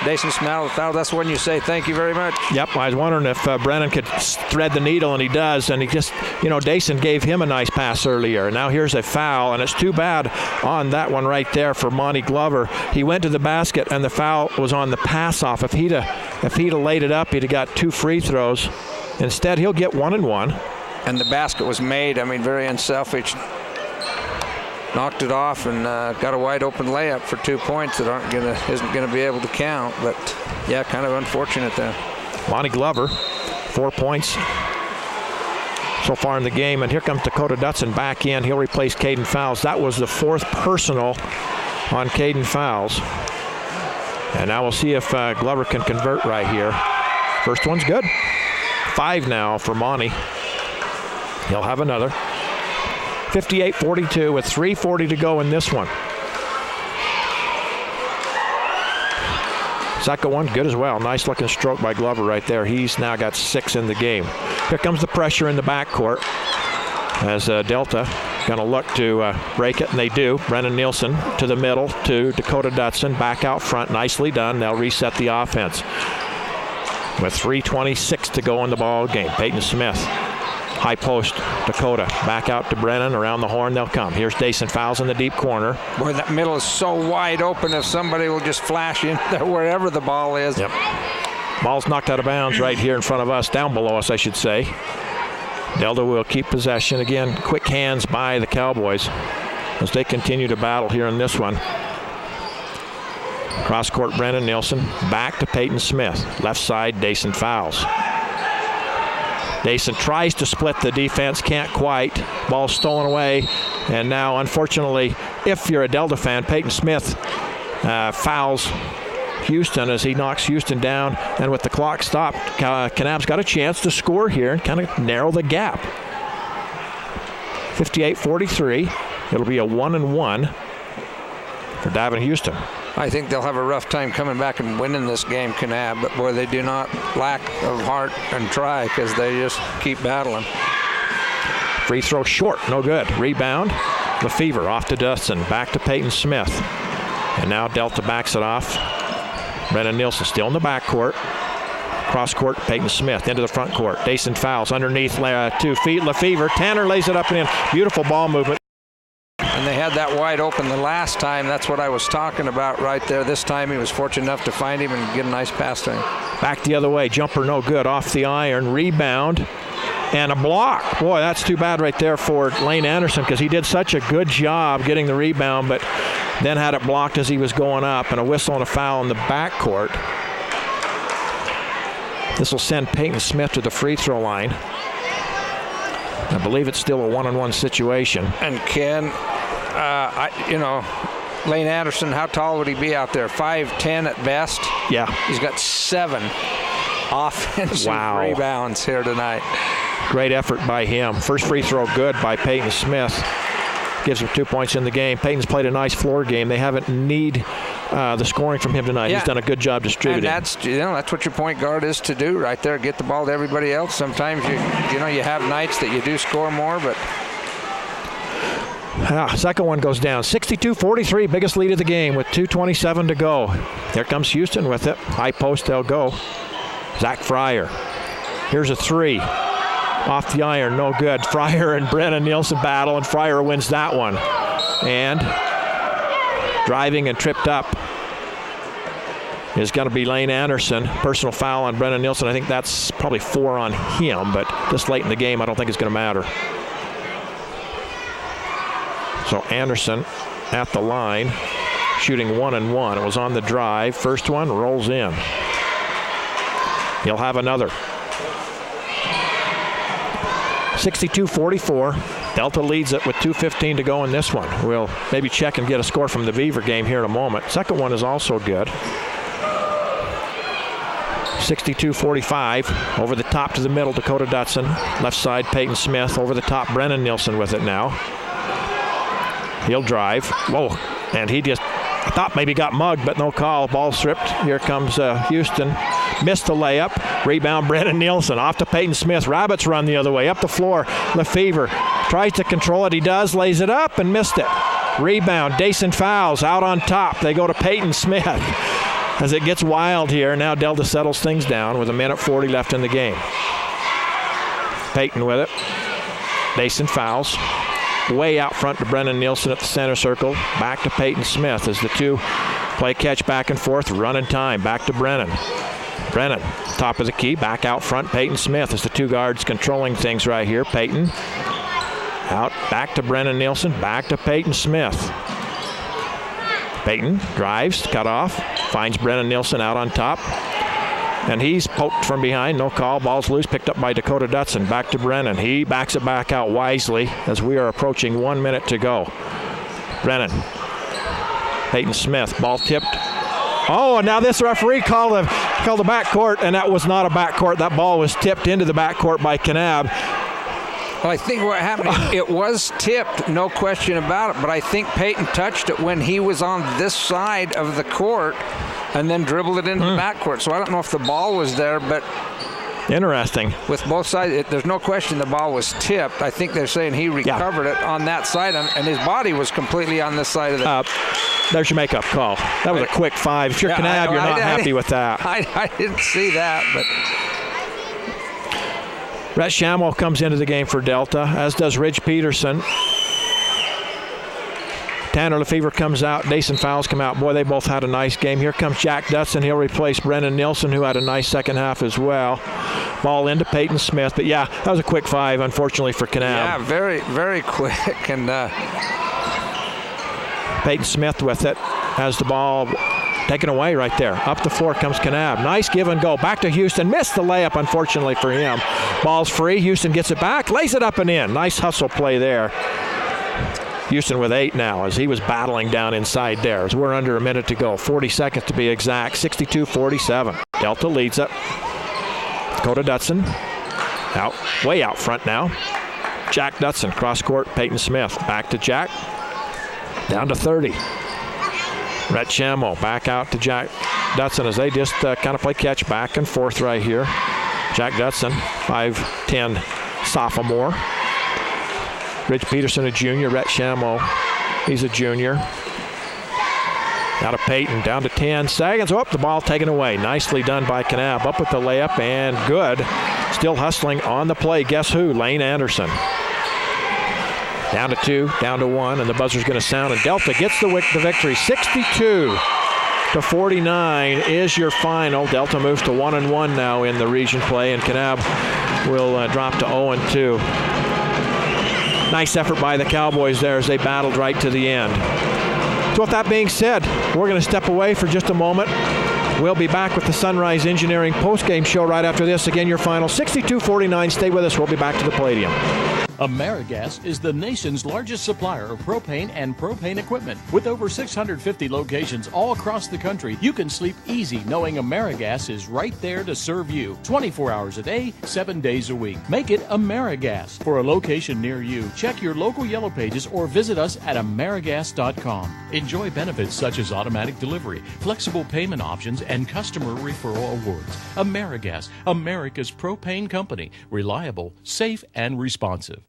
Dason Smith, that's when you say thank you very much. Yep, I was wondering if Brennan could thread the needle, and he does. And he just, Dason gave him a nice pass earlier. Now here's a foul, and it's too bad on that one right there for Monty Glover. He went to the basket, and the foul was on the pass-off. If he'd have laid it up, he'd have got 2 free throws. Instead, he'll get 1 and 1. And the basket was made, very unselfish. Knocked it off and got a wide open layup for 2 points that isn't gonna be able to count. But yeah, kind of unfortunate there. Monty Glover, 4 points so far in the game, and here comes Dakota Dutson back in. He'll replace Caden Fowles. That was the 4th personal on Caden Fowles. And now we'll see if Glover can convert right here. First one's good. 5 now for Monty. He'll have another. 58-42 with 3:40 to go in this one. Second one, good as well. Nice looking stroke by Glover right there. He's now got 6 in the game. Here comes the pressure in the backcourt as Delta going to look to break it, and they do. Brennan Nielsen to the middle to Dakota Dutson. Back out front, nicely done. They'll reset the offense. With 3:26 to go in the ball game. Peyton Smith. High post, Dakota. Back out to Brennan. Around the horn they'll come. Here's Dason Fowles in the deep corner. Boy, that middle is so wide open if somebody will just flash in there wherever the ball is. Yep. Ball's knocked out of bounds right here in front of us, down below us, I should say. Delta will keep possession. Again, quick hands by the Cowboys as they continue to battle here in this one. Cross court, Brennan Nielsen. Back to Peyton Smith. Left side, Dason Fowles. Dason tries to split the defense, can't quite. Ball stolen away. And now, unfortunately, if you're a Delta fan, Peyton Smith fouls Houston as he knocks Houston down. And with the clock stopped, Kanab's got a chance to score here and kind of narrow the gap. 58-43. It'll be a 1 and 1 for Davin Houston. I think they'll have a rough time coming back and winning this game, Kanab, but boy, they do not lack of heart and try because they just keep battling. Free throw short, no good. Rebound, Lefevre off to Dutson, back to Peyton Smith. And now Delta backs it off. Brennan Nielsen still in the backcourt. Cross court, Peyton Smith into the front court. Dason Fowles underneath 2 feet. Lefevre, Tanner lays it up and in. Beautiful ball movement. And they had that wide open the last time. That's what I was talking about right there. This time he was fortunate enough to find him and get a nice pass to him. Back the other way. Jumper no good. Off the iron. Rebound. And a block. Boy, that's too bad right there for Lane Anderson because he did such a good job getting the rebound, but then had it blocked as he was going up. And a whistle and a foul in the backcourt. This will send Peyton Smith to the free throw line. I believe it's still a 1-on-1 situation. And Ken, Lane Anderson, how tall would he be out there? 5'10" at best? Yeah. He's got 7 offensive rebounds here tonight. Great effort by him. First free throw good by Peyton Smith. Gives him 2 points in the game. Peyton's played a nice floor game. They haven't need the scoring from him tonight. Yeah. He's done a good job distributing. And that's what your point guard is to do right there. Get the ball to everybody else. Sometimes you have nights that you do score more, but second one goes down. 62-43, biggest lead of the game with 2:27 to go. There comes Houston with it. High post, they'll go. Zach Fryer. Here's a 3. Off the iron, no good. Fryer and Brennan Nielsen battle, and Fryer wins that one. And driving and tripped up is going to be Lane Anderson. Personal foul on Brennan Nielsen. I think that's probably 4 on him, but this late in the game, I don't think it's going to matter. So Anderson at the line, shooting 1 and 1. It was on the drive. First one rolls in. He'll have another. 62-44. Delta leads it with 2:15 to go in this one. We'll maybe check and get a score from the Beaver game here in a moment. Second one is also good. 62-45. Over the top to the middle, Dakota Dutson. Left side, Peyton Smith. Over the top, Brennan Nielsen with it now. He'll drive. Whoa. And he just, I thought maybe got mugged, but no call. Ball stripped. Here comes Houston. Missed the layup. Rebound, Brennan Nielsen. Off to Peyton Smith. Rabbits run the other way. Up the floor. Lefevre tries to control it. He does. Lays it up and missed it. Rebound. Dason Fowles out on top. They go to Peyton Smith. as it gets wild here. Now Delta settles things down with 1:40 left in the game. Peyton with it. Nason fouls. Way out front to Brennan Nielsen at the center circle. Back to Peyton Smith as the two play catch back and forth. Running time. Back to Brennan. Brennan, top of the key. Back out front. Peyton Smith as the two guards controlling things right here. Peyton out. Back to Brennan Nielsen. Back to Peyton Smith. Peyton drives. Cut off. Finds Brennan Nielsen out on top. And he's poked from behind. No call. Ball's loose. Picked up by Dakota Dutson. Back to Brennan. He backs it back out wisely as we are approaching 1 minute to go. Brennan. Peyton Smith. Ball tipped. Oh, and now this referee called a backcourt, and that was not a backcourt. That ball was tipped into the backcourt by Kanab. Well, I think what happened, it was tipped, no question about it, but I think Peyton touched it when he was on this side of the court and then dribbled it into the backcourt. So I don't know if the ball was there, but interesting. With both sides, there's no question the ball was tipped. I think they're saying he recovered it on that side, and his body was completely on this side of the... There's your makeup call. That was a quick 5. If you're Kanab, you're not happy with that. I didn't see that, but... Rhett Shamwell comes into the game for Delta, as does Ridge Peterson. Tanner Lefevre comes out. Nason Fowles come out. Boy, they both had a nice game. Here comes Jack Dutson. He'll replace Brennan Nielsen, who had a nice second half as well. Ball into Peyton Smith. But, yeah, that was a quick 5, unfortunately, for Kanab. Yeah, very, very quick. And Peyton Smith with it. Has the ball taken away right there. Up the floor comes Kanab. Nice give and go. Back to Houston. Missed the layup, unfortunately for him. Ball's free. Houston gets it back. Lays it up and in. Nice hustle play there. Houston with 8 now as he was battling down inside there. As we're under a minute to go. 40 seconds to be exact. 62-47. Delta leads it. Dakota Dutson. Out. Way out front now. Jack Dutson. Cross court. Peyton Smith. Back to Jack. Down to 30. Rhett Shamwell back out to Jack Dutson as they just kind of play catch back and forth right here. Jack Dutson, 5'10" sophomore. Ridge Peterson, a junior. Rhett Shamwell, he's a junior. Now to Peyton, down to 10 seconds. Oh, the ball taken away. Nicely done by Kanab. Up with the layup and good. Still hustling on the play. Guess who? Lane Anderson. Down to 2, down to 1, and the buzzer's going to sound, and Delta gets the victory. 62-49 is your final. Delta moves to 1-1 now in the region play, and Kanab will drop to 0-2. Nice effort by the Cowboys there as they battled right to the end. So with that being said, we're going to step away for just a moment. We'll be back with the Sunrise Engineering postgame show right after this. Again, your final 62-49. Stay with us. We'll be back to the Palladium. AmeriGas is the nation's largest supplier of propane and propane equipment. With over 650 locations all across the country, you can sleep easy knowing AmeriGas is right there to serve you 24 hours a day, 7 days a week. Make it AmeriGas. For a location near you, check your local Yellow Pages or visit us at AmeriGas.com. Enjoy benefits such as automatic delivery, flexible payment options, and customer referral awards. AmeriGas, America's propane company. Reliable, safe, and responsive.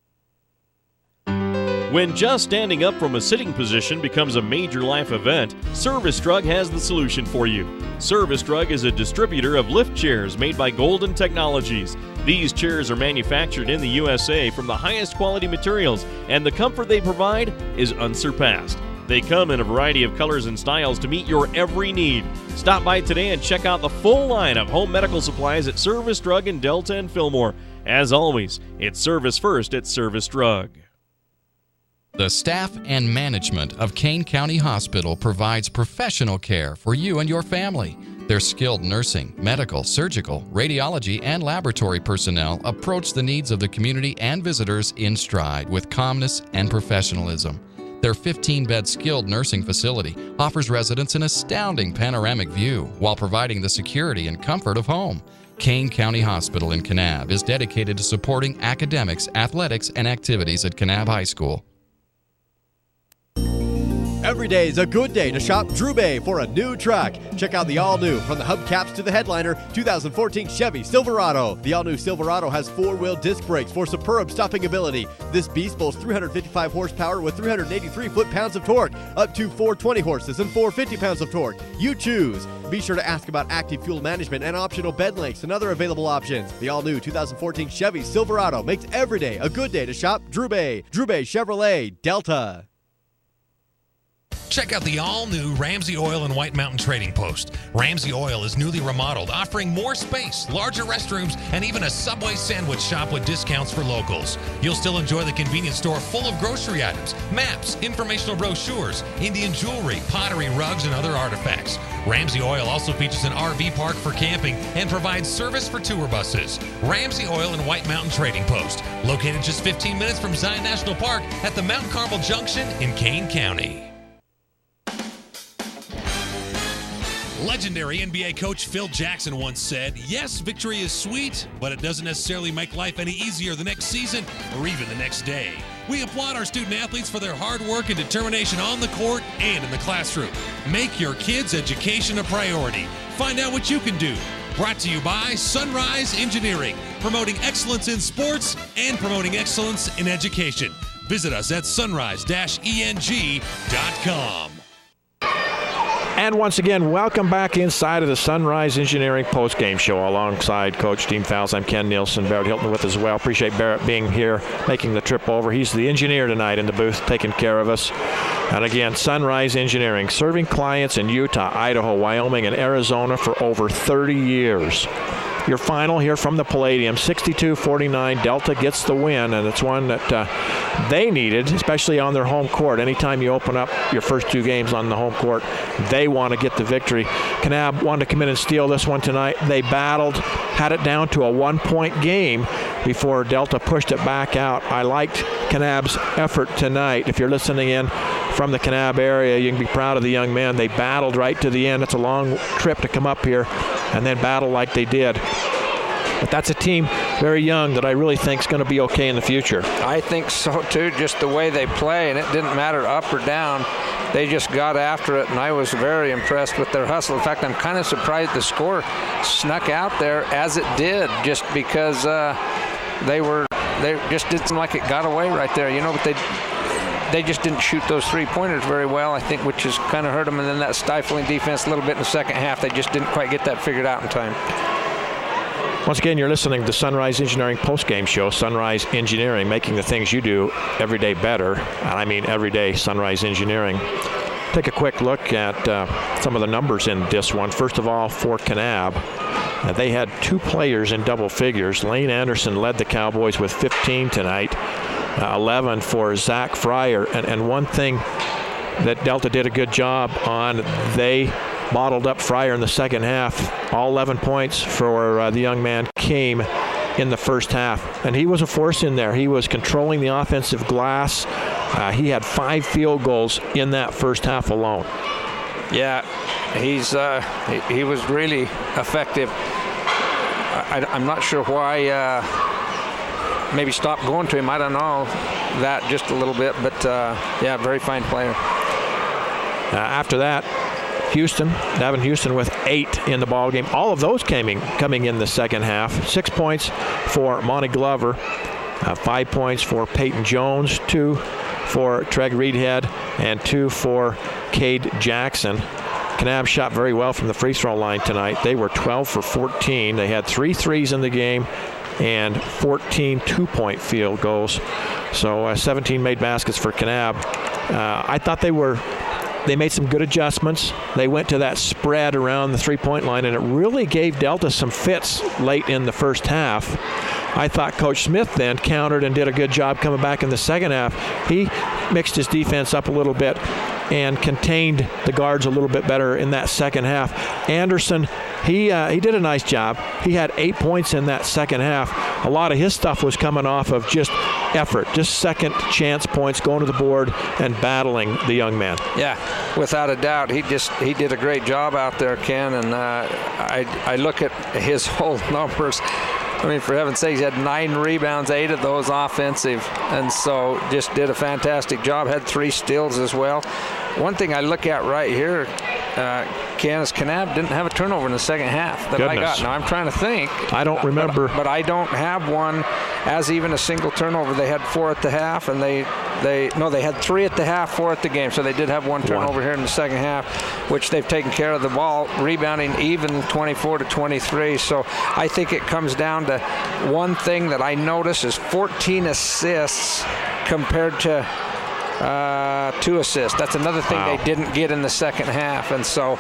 When just standing up from a sitting position becomes a major life event, Service Drug has the solution for you. Service Drug is a distributor of lift chairs made by Golden Technologies. These chairs are manufactured in the USA from the highest quality materials, and the comfort they provide is unsurpassed. They come in a variety of colors and styles to meet your every need. Stop by today and check out the full line of home medical supplies at Service Drug in Delta and Fillmore. As always, it's service first at Service Drug. The staff and management of Kane County Hospital provides professional care for you and your family. Their skilled nursing, medical, surgical, radiology, and laboratory personnel approach the needs of the community and visitors in stride with calmness and professionalism. Their 15-bed skilled nursing facility offers residents an astounding panoramic view while providing the security and comfort of home. Kane County Hospital in Kanab is dedicated to supporting academics, athletics, and activities at Kanab High School. Every day is a good day to shop Drew Bay for a new truck. Check out the all-new, from the hubcaps to the headliner, 2014 Chevy Silverado. The all-new Silverado has 4-wheel disc brakes for superb stopping ability. This beast boasts 355 horsepower with 383 foot-pounds of torque, up to 420 horses and 450 pounds of torque. You choose. Be sure to ask about active fuel management and optional bed lengths and other available options. The all-new 2014 Chevy Silverado makes every day a good day to shop Drew Bay. Drew Bay Chevrolet, Delta. Check out the all-new Ramsey Oil and White Mountain Trading Post. Ramsey Oil is newly remodeled, offering more space, larger restrooms, and even a Subway sandwich shop with discounts for locals. You'll still enjoy the convenience store full of grocery items, maps, informational brochures, Indian jewelry, pottery, rugs, and other artifacts. Ramsey Oil also features an RV park for camping and provides service for tour buses. Ramsey Oil and White Mountain Trading Post, located just 15 minutes from Zion National Park at the Mount Carmel Junction in Kane County. Legendary NBA coach Phil Jackson once said, "Yes, victory is sweet, but it doesn't necessarily make life any easier the next season or even the next day." We applaud our student athletes for their hard work and determination on the court and in the classroom. Make your kids' education a priority. Find out what you can do. Brought to you by Sunrise Engineering, promoting excellence in sports and promoting excellence in education. Visit us at sunrise-eng.com. And once again, welcome back inside of the Sunrise Engineering postgame show alongside Coach Dean Fowles. I'm Ken Nielsen, Barrett Hilton with us as well. Appreciate Barrett being here, making the trip over. He's the engineer tonight in the booth, taking care of us. And again, Sunrise Engineering, serving clients in Utah, Idaho, Wyoming, and Arizona for over 30 years. Your final here from the Palladium, 62-49. Delta gets the win, and it's one that they needed, especially on their home court. Anytime you open up your first two games on the home court, they want to get the victory. Kanab wanted to come in and steal this one tonight. They battled, had it down to a one-point game before Delta pushed it back out. I liked Kanab's effort tonight. If you're listening in from the Kanab area, you can be proud of the young men. They battled right to the end. It's a long trip to come up here and then battle like they did. But that's a team very young that I really think is going to be okay in the future. I think so too, just the way they play, and it didn't matter up or down. They just got after it, and I was very impressed with their hustle. In fact, I'm kind of surprised the score snuck out there as it did, just because they just didn't seem like it got away right there, but they just didn't shoot those three-pointers very well, I think, which has kind of hurt them. And then that stifling defense a little bit in the second half, they just didn't quite get that figured out in time. Once again, you're listening to the Sunrise Engineering postgame show. Sunrise Engineering, making the things you do every day better. And I mean every day, Sunrise Engineering. Take a quick look at some of the numbers in this one. First of all, for Kanab, they had two players in double figures. Lane Anderson led the Cowboys with 15 tonight. 11 for Zach Fryer. And one thing that Delta did a good job on, they bottled up Fryer in the second half. All 11 points for the young man came in the first half. And he was a force in there. He was controlling the offensive glass. He had 5 field goals in that first half alone. Yeah, he was really effective. I'm not sure why maybe stopped going to him. I don't know that just a little bit, but yeah, very fine player. After that, Davin Houston with 8 in the ball game. All of those coming in the second half. 6 points for Monty Glover, 5 points for Peyton Jones, 2 for Treg Reedhead, and 2 for Cade Jackson. Kanab shot very well from the free throw line tonight. They were 12 for 14. They had 3 threes in the game and 14 two-point field goals. So 17 made baskets for Kanab. I thought they made some good adjustments. They went to that spread around the three-point line, and it really gave Delta some fits late in the first half. I thought Coach Smith then countered and did a good job coming back in the second half. He mixed his defense up a little bit and contained the guards a little bit better in that second half. Anderson, he did a nice job. He had 8 points in that second half. A lot of his stuff was coming off of just effort, just second chance points, going to the board and battling the young man. Yeah, without a doubt. He did a great job out there, Ken, and I look at his whole numbers. I mean, for heaven's sakes, he had 9 rebounds, 8 of those offensive, and so just did a fantastic job. Had 3 steals as well. one thing I look at right here, Kanab didn't have a turnover in the second half that I got. Now I'm trying to think. I don't remember. But I don't have one as even a single turnover. They had 4 at the half, and they had 3 at the half, 4 at the game. So they did have one turnover here in the second half, which they've taken care of the ball, rebounding even 24-23. So I think it comes down to one thing that I notice is 14 assists compared to 2 assists. That's another thing they didn't get in the second half, and so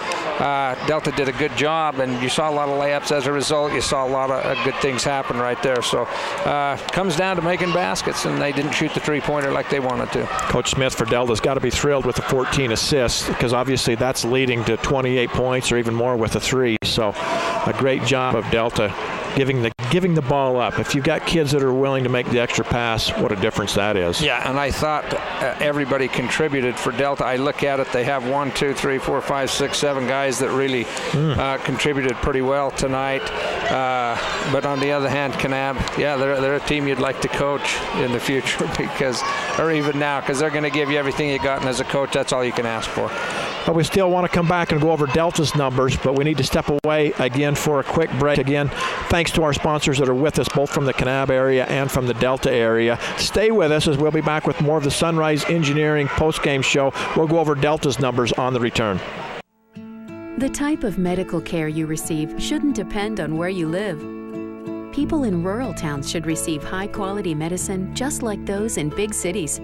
Delta did a good job, and you saw a lot of layups as a result. You saw a lot of good things happen right there. So comes down to making baskets, and they didn't shoot the three-pointer like they wanted to. Coach Smith for Delta's got to be thrilled with the 14 assists, because obviously that's leading to 28 points or even more with a 3. So a great job of Delta giving the ball up. If you've got kids that are willing to make the extra pass, what a difference that is. Yeah, and I thought everybody contributed for Delta. I look at it, they have 1, 2, 3, 4, 5, 6, 7 guys that really contributed pretty well tonight. But on the other hand, Kanab, they're a team you'd like to coach in the future, or even now, because they're going to give you everything you got, and as a coach, that's all you can ask for. But we still want to come back and go over Delta's numbers, but we need to step away again for a quick break. Again, thanks to our sponsors that are with us, both from the Kanab area and from the Delta area. Stay with us as we'll be back with more of the Sunrise Engineering post-game show. We'll go over Delta's numbers on the return. The type of medical care you receive shouldn't depend on where you live. People in rural towns should receive high-quality medicine just like those in big cities.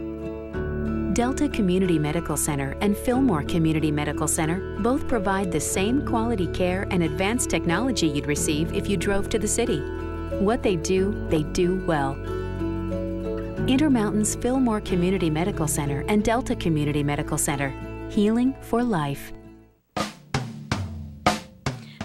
Delta Community Medical Center and Fillmore Community Medical Center both provide the same quality care and advanced technology you'd receive if you drove to the city. What they do well. Intermountain's Fillmore Community Medical Center and Delta Community Medical Center. Healing for life.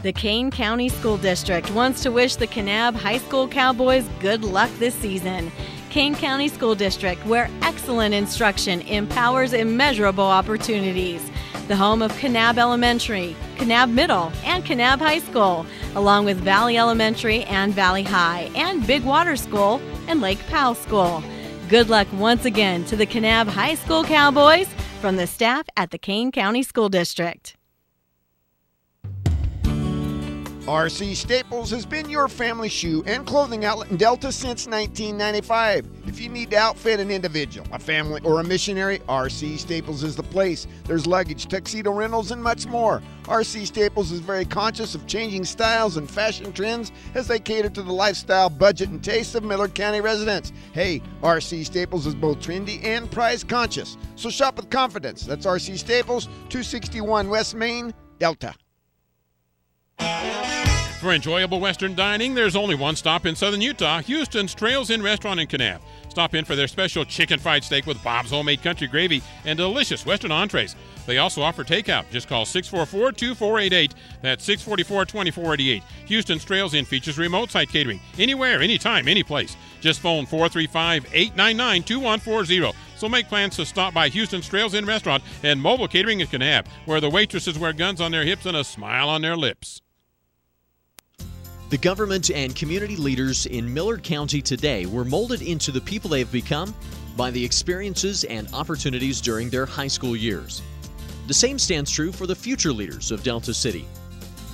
The Kane County School District wants to wish the Kanab High School Cowboys good luck this season. Kane County School District, where excellent instruction empowers immeasurable opportunities. The home of Kanab Elementary, Kanab Middle, and Kanab High School, along with Valley Elementary and Valley High, and Big Water School and Lake Powell School. Good luck once again to the Kanab High School Cowboys from the staff at the Kane County School District. RC Staples has been your family shoe and clothing outlet in Delta since 1995. If you need to outfit an individual, a family, or a missionary, RC Staples is the place. There's luggage, tuxedo rentals, and much more. RC Staples is very conscious of changing styles and fashion trends as they cater to the lifestyle, budget, and tastes of Miller County residents. Hey, RC Staples is both trendy and price conscious. So shop with confidence. That's RC Staples, 261 West Main, Delta. For enjoyable Western dining, there's only one stop in southern Utah, Houston's Trails Inn Restaurant in Kanab. Stop in for their special chicken fried steak with Bob's homemade country gravy and delicious Western entrees. They also offer takeout. Just call 644-2488. That's 644-2488. Houston's Trails Inn features remote site catering. Anywhere, anytime, any place. Just phone 435-899-2140. So make plans to stop by Houston's Trails Inn Restaurant and mobile catering in Kanab, where the waitresses wear guns on their hips and a smile on their lips. The government and community leaders in Miller County today were molded into the people they have become by the experiences and opportunities during their high school years. The same stands true for the future leaders of Delta City.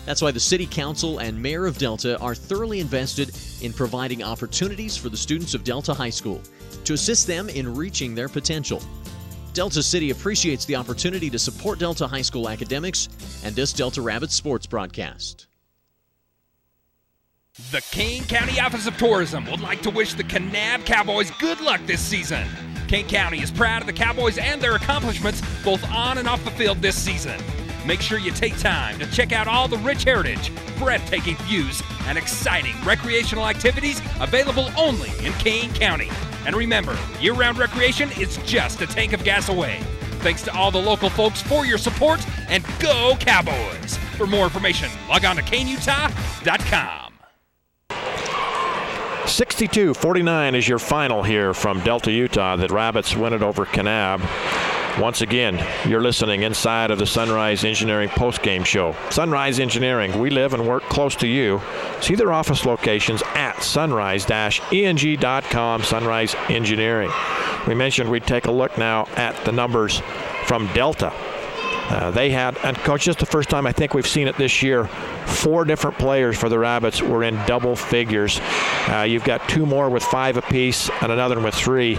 That's why the City Council and Mayor of Delta are thoroughly invested in providing opportunities for the students of Delta High School to assist them in reaching their potential. Delta City appreciates the opportunity to support Delta High School academics and this Delta Rabbit sports broadcast. The Kane County Office of Tourism would like to wish the Kanab Cowboys good luck this season. Kane County is proud of the Cowboys and their accomplishments both on and off the field this season. Make sure you take time to check out all the rich heritage, breathtaking views, and exciting recreational activities available only in Kane County. And remember, year-round recreation is just a tank of gas away. Thanks to all the local folks for your support, and go Cowboys! For more information, log on to KaneUtah.com. 62-49 is your final here from Delta, Utah. The Rabbits win it over Kanab. Once again, you're listening inside of the Sunrise Engineering postgame show. Sunrise Engineering, we live and work close to you. See their office locations at sunrise-eng.com, Sunrise Engineering. We mentioned we'd take a look now at the numbers from Delta. They had, and Coach, just the first time I think we've seen it this year, 4 different players for the Rabbits were in double figures. You've got 2 more with 5 apiece and another one with 3.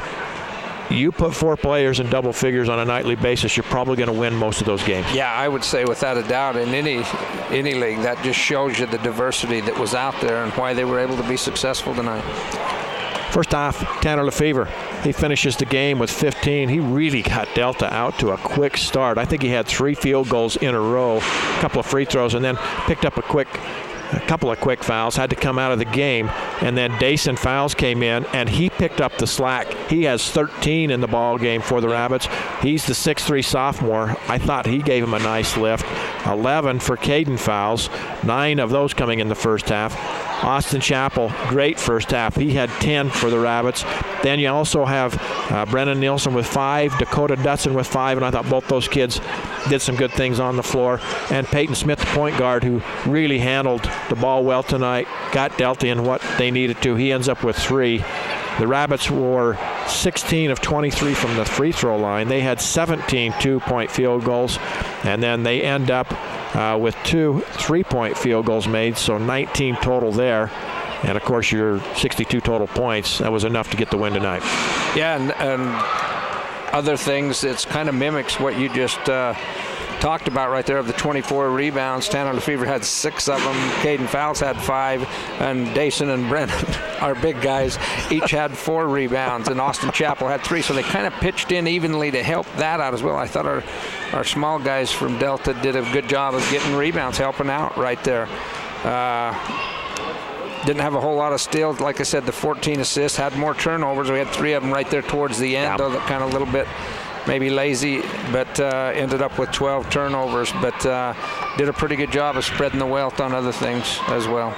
You put 4 players in double figures on a nightly basis, you're probably going to win most of those games. Yeah, I would say without a doubt in any league, that just shows you the diversity that was out there and why they were able to be successful tonight. First half, Tanner Lefevre, he finishes the game with 15. He really got Delta out to a quick start. I think he had 3 field goals in a row, a couple of free throws, and then picked up a couple of quick fouls, had to come out of the game, and then Dason Fowles came in and he picked up the slack. He has 13 in the ball game for the Rabbits. He's the 6'3" sophomore. I thought he gave him a nice lift. 11 for Caden Fowles, 9 of those coming in the first half. Austin Chappell, great first half. He had 10 for the Rabbits. Then you also have Brennan Nielsen with 5, Dakota Dutson with 5, and I thought both those kids did some good things on the floor. And Peyton Smith, the point guard, who really handled the ball well tonight, got Delta in what they needed to. He ends up with 3. The Rabbits were 16 of 23 from the free throw line. They had 17 2-point field goals, and then they end up with 2 3-point field goals made, so 19 total there. And of course, your 62 total points, that was enough to get the win tonight. Yeah, and other things, it's kind of mimics what you just talked about right there. Of the 24 rebounds, Tanner Lefevre had 6 of them. Caden Fowles had 5, and Dason and Brennan, our big guys, each had 4 rebounds, and Austin Chappell had 3. So they kind of pitched in evenly to help that out as well. I thought our small guys from Delta did a good job of getting rebounds, helping out right there. Didn't have a whole lot of steals. Like I said, the 14 assists, had more turnovers. We had 3 of them right there towards the end, though, that kind of a little bit maybe lazy, but ended up with 12 turnovers, but did a pretty good job of spreading the wealth on other things as well.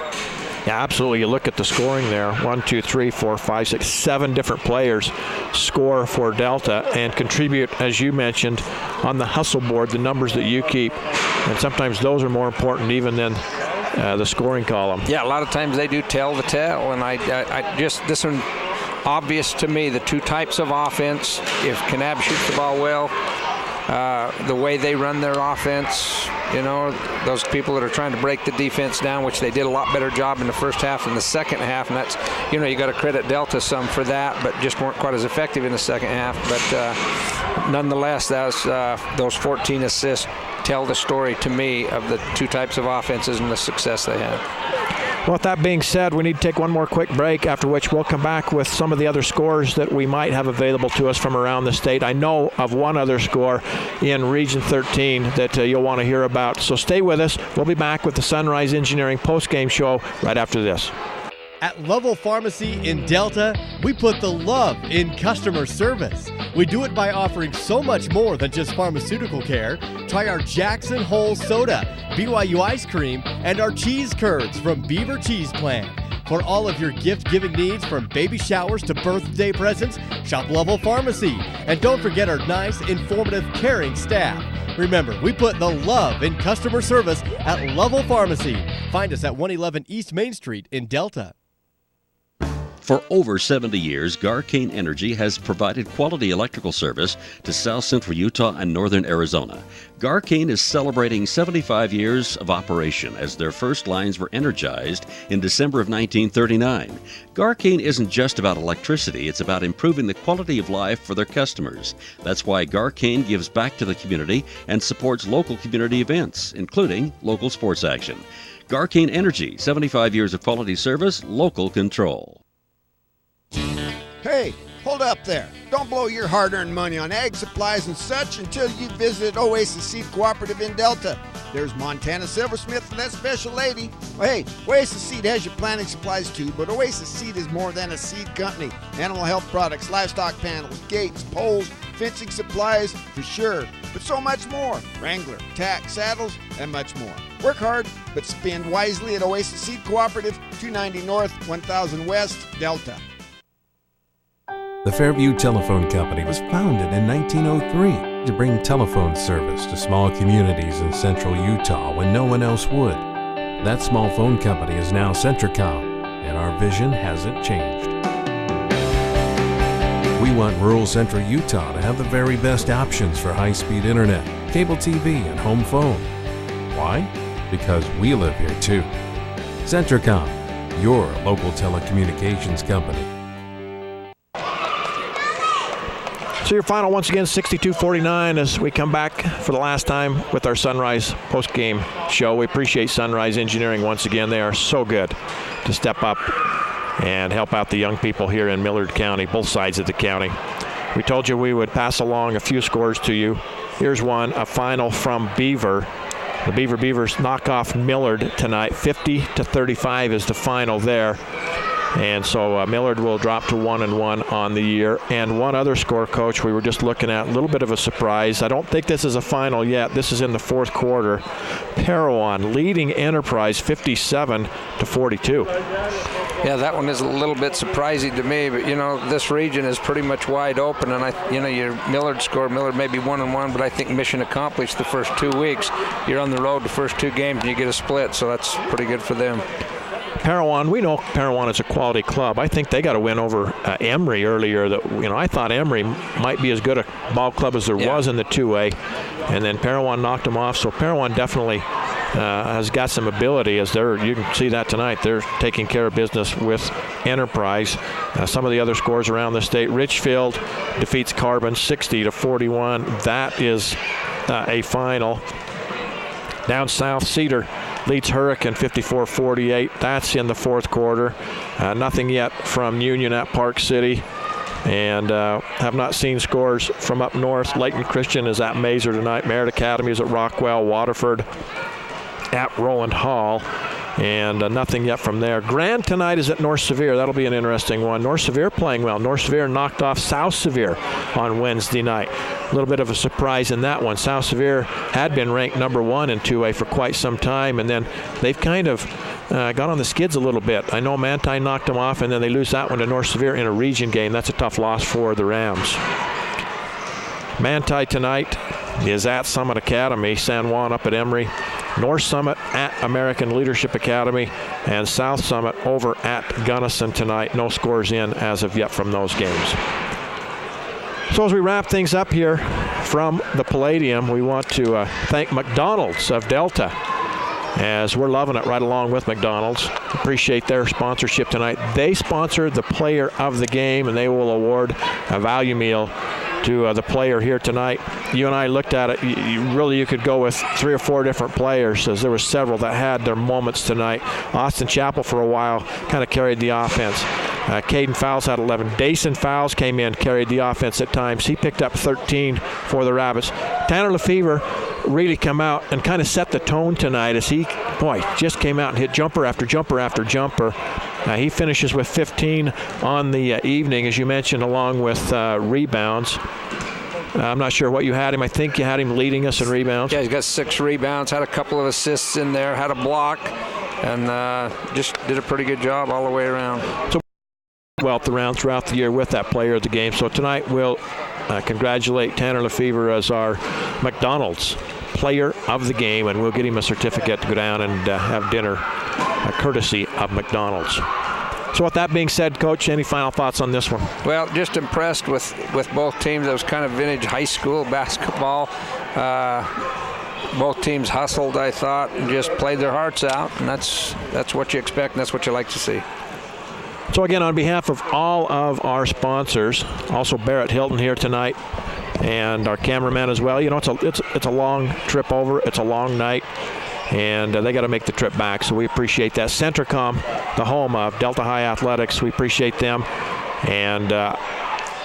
Yeah, absolutely. You look at the scoring there. 1, 2, 3, 4, 5, 6, 7 different players score for Delta and contribute, as you mentioned, on the hustle board, the numbers that you keep. And sometimes those are more important even than the scoring column. Yeah, a lot of times they do tell the tale, and I just, this one, obvious to me, the 2 types of offense. If Kanab shoots the ball well, the way they run their offense, you know, those people that are trying to break the defense down, which they did a lot better job in the first half than the second half, and that's, you know, you got to credit Delta some for that, but just weren't quite as effective in the second half. But nonetheless, those 14 assists tell the story to me of the 2 types of offenses and the success they had. Well, with that being said, we need to take one more quick break, after which we'll come back with some of the other scores that we might have available to us from around the state. I know of one other score in Region 13 that you'll want to hear about. So stay with us. We'll be back with the Sunrise Engineering postgame show right after this. At Level Pharmacy in Delta, we put the love in customer service. We do it by offering so much more than just pharmaceutical care. Try our Jackson Hole Soda, BYU ice cream, and our cheese curds from Beaver Cheese Plant. For all of your gift-giving needs, from baby showers to birthday presents, shop Level Pharmacy. And don't forget our nice, informative, caring staff. Remember, we put the love in customer service at Level Pharmacy. Find us at 111 East Main Street in Delta. For over 70 years, Garcane Energy has provided quality electrical service to South Central Utah and Northern Arizona. Garcane is celebrating 75 years of operation as their first lines were energized in December of 1939. Garcane isn't just about electricity, it's about improving the quality of life for their customers. That's why Garcane gives back to the community and supports local community events, including local sports action. Garcane Energy, 75 years of quality service, local control. Hey, hold up there. Don't blow your hard-earned money on ag supplies and such until you visit Oasis Seed Cooperative in Delta. There's Montana Silversmith and that special lady. Well, hey, Oasis Seed has your planting supplies too, but Oasis Seed is more than a seed company. Animal health products, livestock panels, gates, poles, fencing supplies, for sure, but so much more. Wrangler, tack, saddles, and much more. Work hard, but spend wisely at Oasis Seed Cooperative, 290 North, 1000 West, Delta. The Fairview Telephone Company was founded in 1903 to bring telephone service to small communities in central Utah when no one else would. That small phone company is now Centricom, and our vision hasn't changed. We want rural central Utah to have the very best options for high-speed internet, cable TV, and home phone. Why? Because we live here too. Centricom, your local telecommunications company. So your final once again 62-49 as we come back for the last time with our Sunrise post-game show. We appreciate Sunrise Engineering once again. They are so good to step up and help out the young people here in Millard County, both sides of the county. We told you we would pass along a few scores to you. Here's one, a final from Beaver. The Beavers knock off Millard tonight. 50-35 is the final there. And so Millard will drop to 1-1 on the year. And one other score, Coach, we were just looking at, a little bit of a surprise. I don't think this is a final yet. This is in the fourth quarter. Parowan leading Enterprise 57-42. Yeah, that one is a little bit surprising to me, but this region is pretty much wide open, and your Millard score, Millard may be 1-1, but I think mission accomplished the first 2 weeks. You're on the road the first 2 games and you get a split, so that's pretty good for them. Parowan, we know Parowan is a quality club. I think they got a win over Emory earlier. I thought Emory might be as good a ball club as there was in the 2A, and then Parowan knocked them off. So Parowan definitely has got some ability. You can see that tonight. They're taking care of business with Enterprise. Some of the other scores around the state. Richfield defeats Carbon 60-41. That is a final. Down south, Cedar leads Hurricane 54-48. That's in the fourth quarter. Nothing yet from Union at Park City. And have not seen scores from up north. Layton Christian is at Mazer tonight. Merritt Academy is at Rockwell. Waterford at Rowland Hall. And nothing yet from there. Grand tonight is at North Sevier. That'll be an interesting one. North Sevier playing well. North Sevier knocked off South Sevier on Wednesday night. A little bit of a surprise in that one. South Sevier had been ranked number 1 in 2A for quite some time, and then they've kind of got on the skids a little bit. I know Manti knocked them off, and then they lose that one to North Sevier in a region game. That's a tough loss for the Rams. Manti tonight is at Summit Academy. San Juan up at Emory. North Summit at American Leadership Academy, and South Summit over at Gunnison tonight. No scores in as of yet from those games. So as we wrap things up here from the Palladium, we want to thank McDonald's of Delta, as we're loving it right along with McDonald's. Appreciate their sponsorship tonight. They sponsored the player of the game, and they will award a value meal to the player here tonight. You and I looked at it. You could go with 3 or 4 different players, as there were several that had their moments tonight. Austin Chappell for a while kind of carried the offense. Caden Fowles had 11. Dason Fowles came in, carried the offense at times. He picked up 13 for the Rabbits. Tanner Lefevre really come out and kind of set the tone tonight, as he, just came out and hit jumper after jumper after jumper. He finishes with 15 on the evening, as you mentioned, along with rebounds. I'm not sure what you had him. I think you had him leading us in rebounds. Yeah, he's got 6 rebounds, had a couple of assists in there, had a block, and just did a pretty good job all the way around. So 12th round throughout the year with that player of the game. So tonight we'll congratulate Tanner Lefevre as our McDonald's player of the game, and we'll get him a certificate to go down and have dinner courtesy of McDonald's. So with that being said, Coach, any final thoughts on this one? Well, just impressed with both teams. It was kind of vintage high school basketball. Both teams hustled, I thought, and just played their hearts out, and that's what you expect, and that's what you like to see. So again, on behalf of all of our sponsors, also Barrett Hilton here tonight, and our cameraman as well. It's a long trip over. It's a long night, and they got to make the trip back. So we appreciate that. Centricom, the home of Delta High Athletics, we appreciate them, and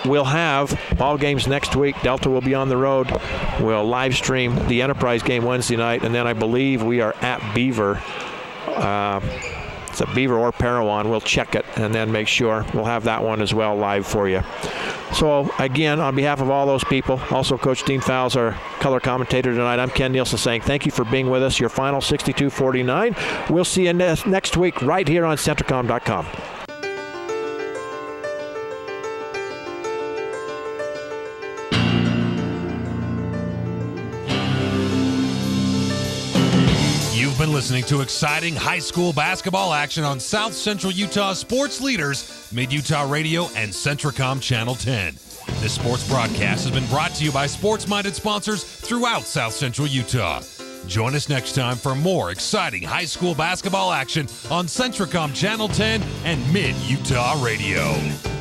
we'll have ball games next week. Delta will be on the road. We'll live stream the Enterprise game Wednesday night, and then I believe we are at Beaver. It's at Beaver or Parowan. We'll check it and then make sure we'll have that one as well live for you. So again, on behalf of all those people, also Coach Dean Fowles, our color commentator tonight, I'm Ken Nielsen saying thank you for being with us. Your final 62-49. We'll see you next week right here on Centricom.com. Been listening to exciting high school basketball action on South Central Utah sports leaders, Mid-Utah Radio and Centricom Channel 10. This sports broadcast has been brought to you by sports-minded sponsors throughout South Central Utah. Join us next time for more exciting high school basketball action on Centricom Channel 10 and Mid-Utah Radio.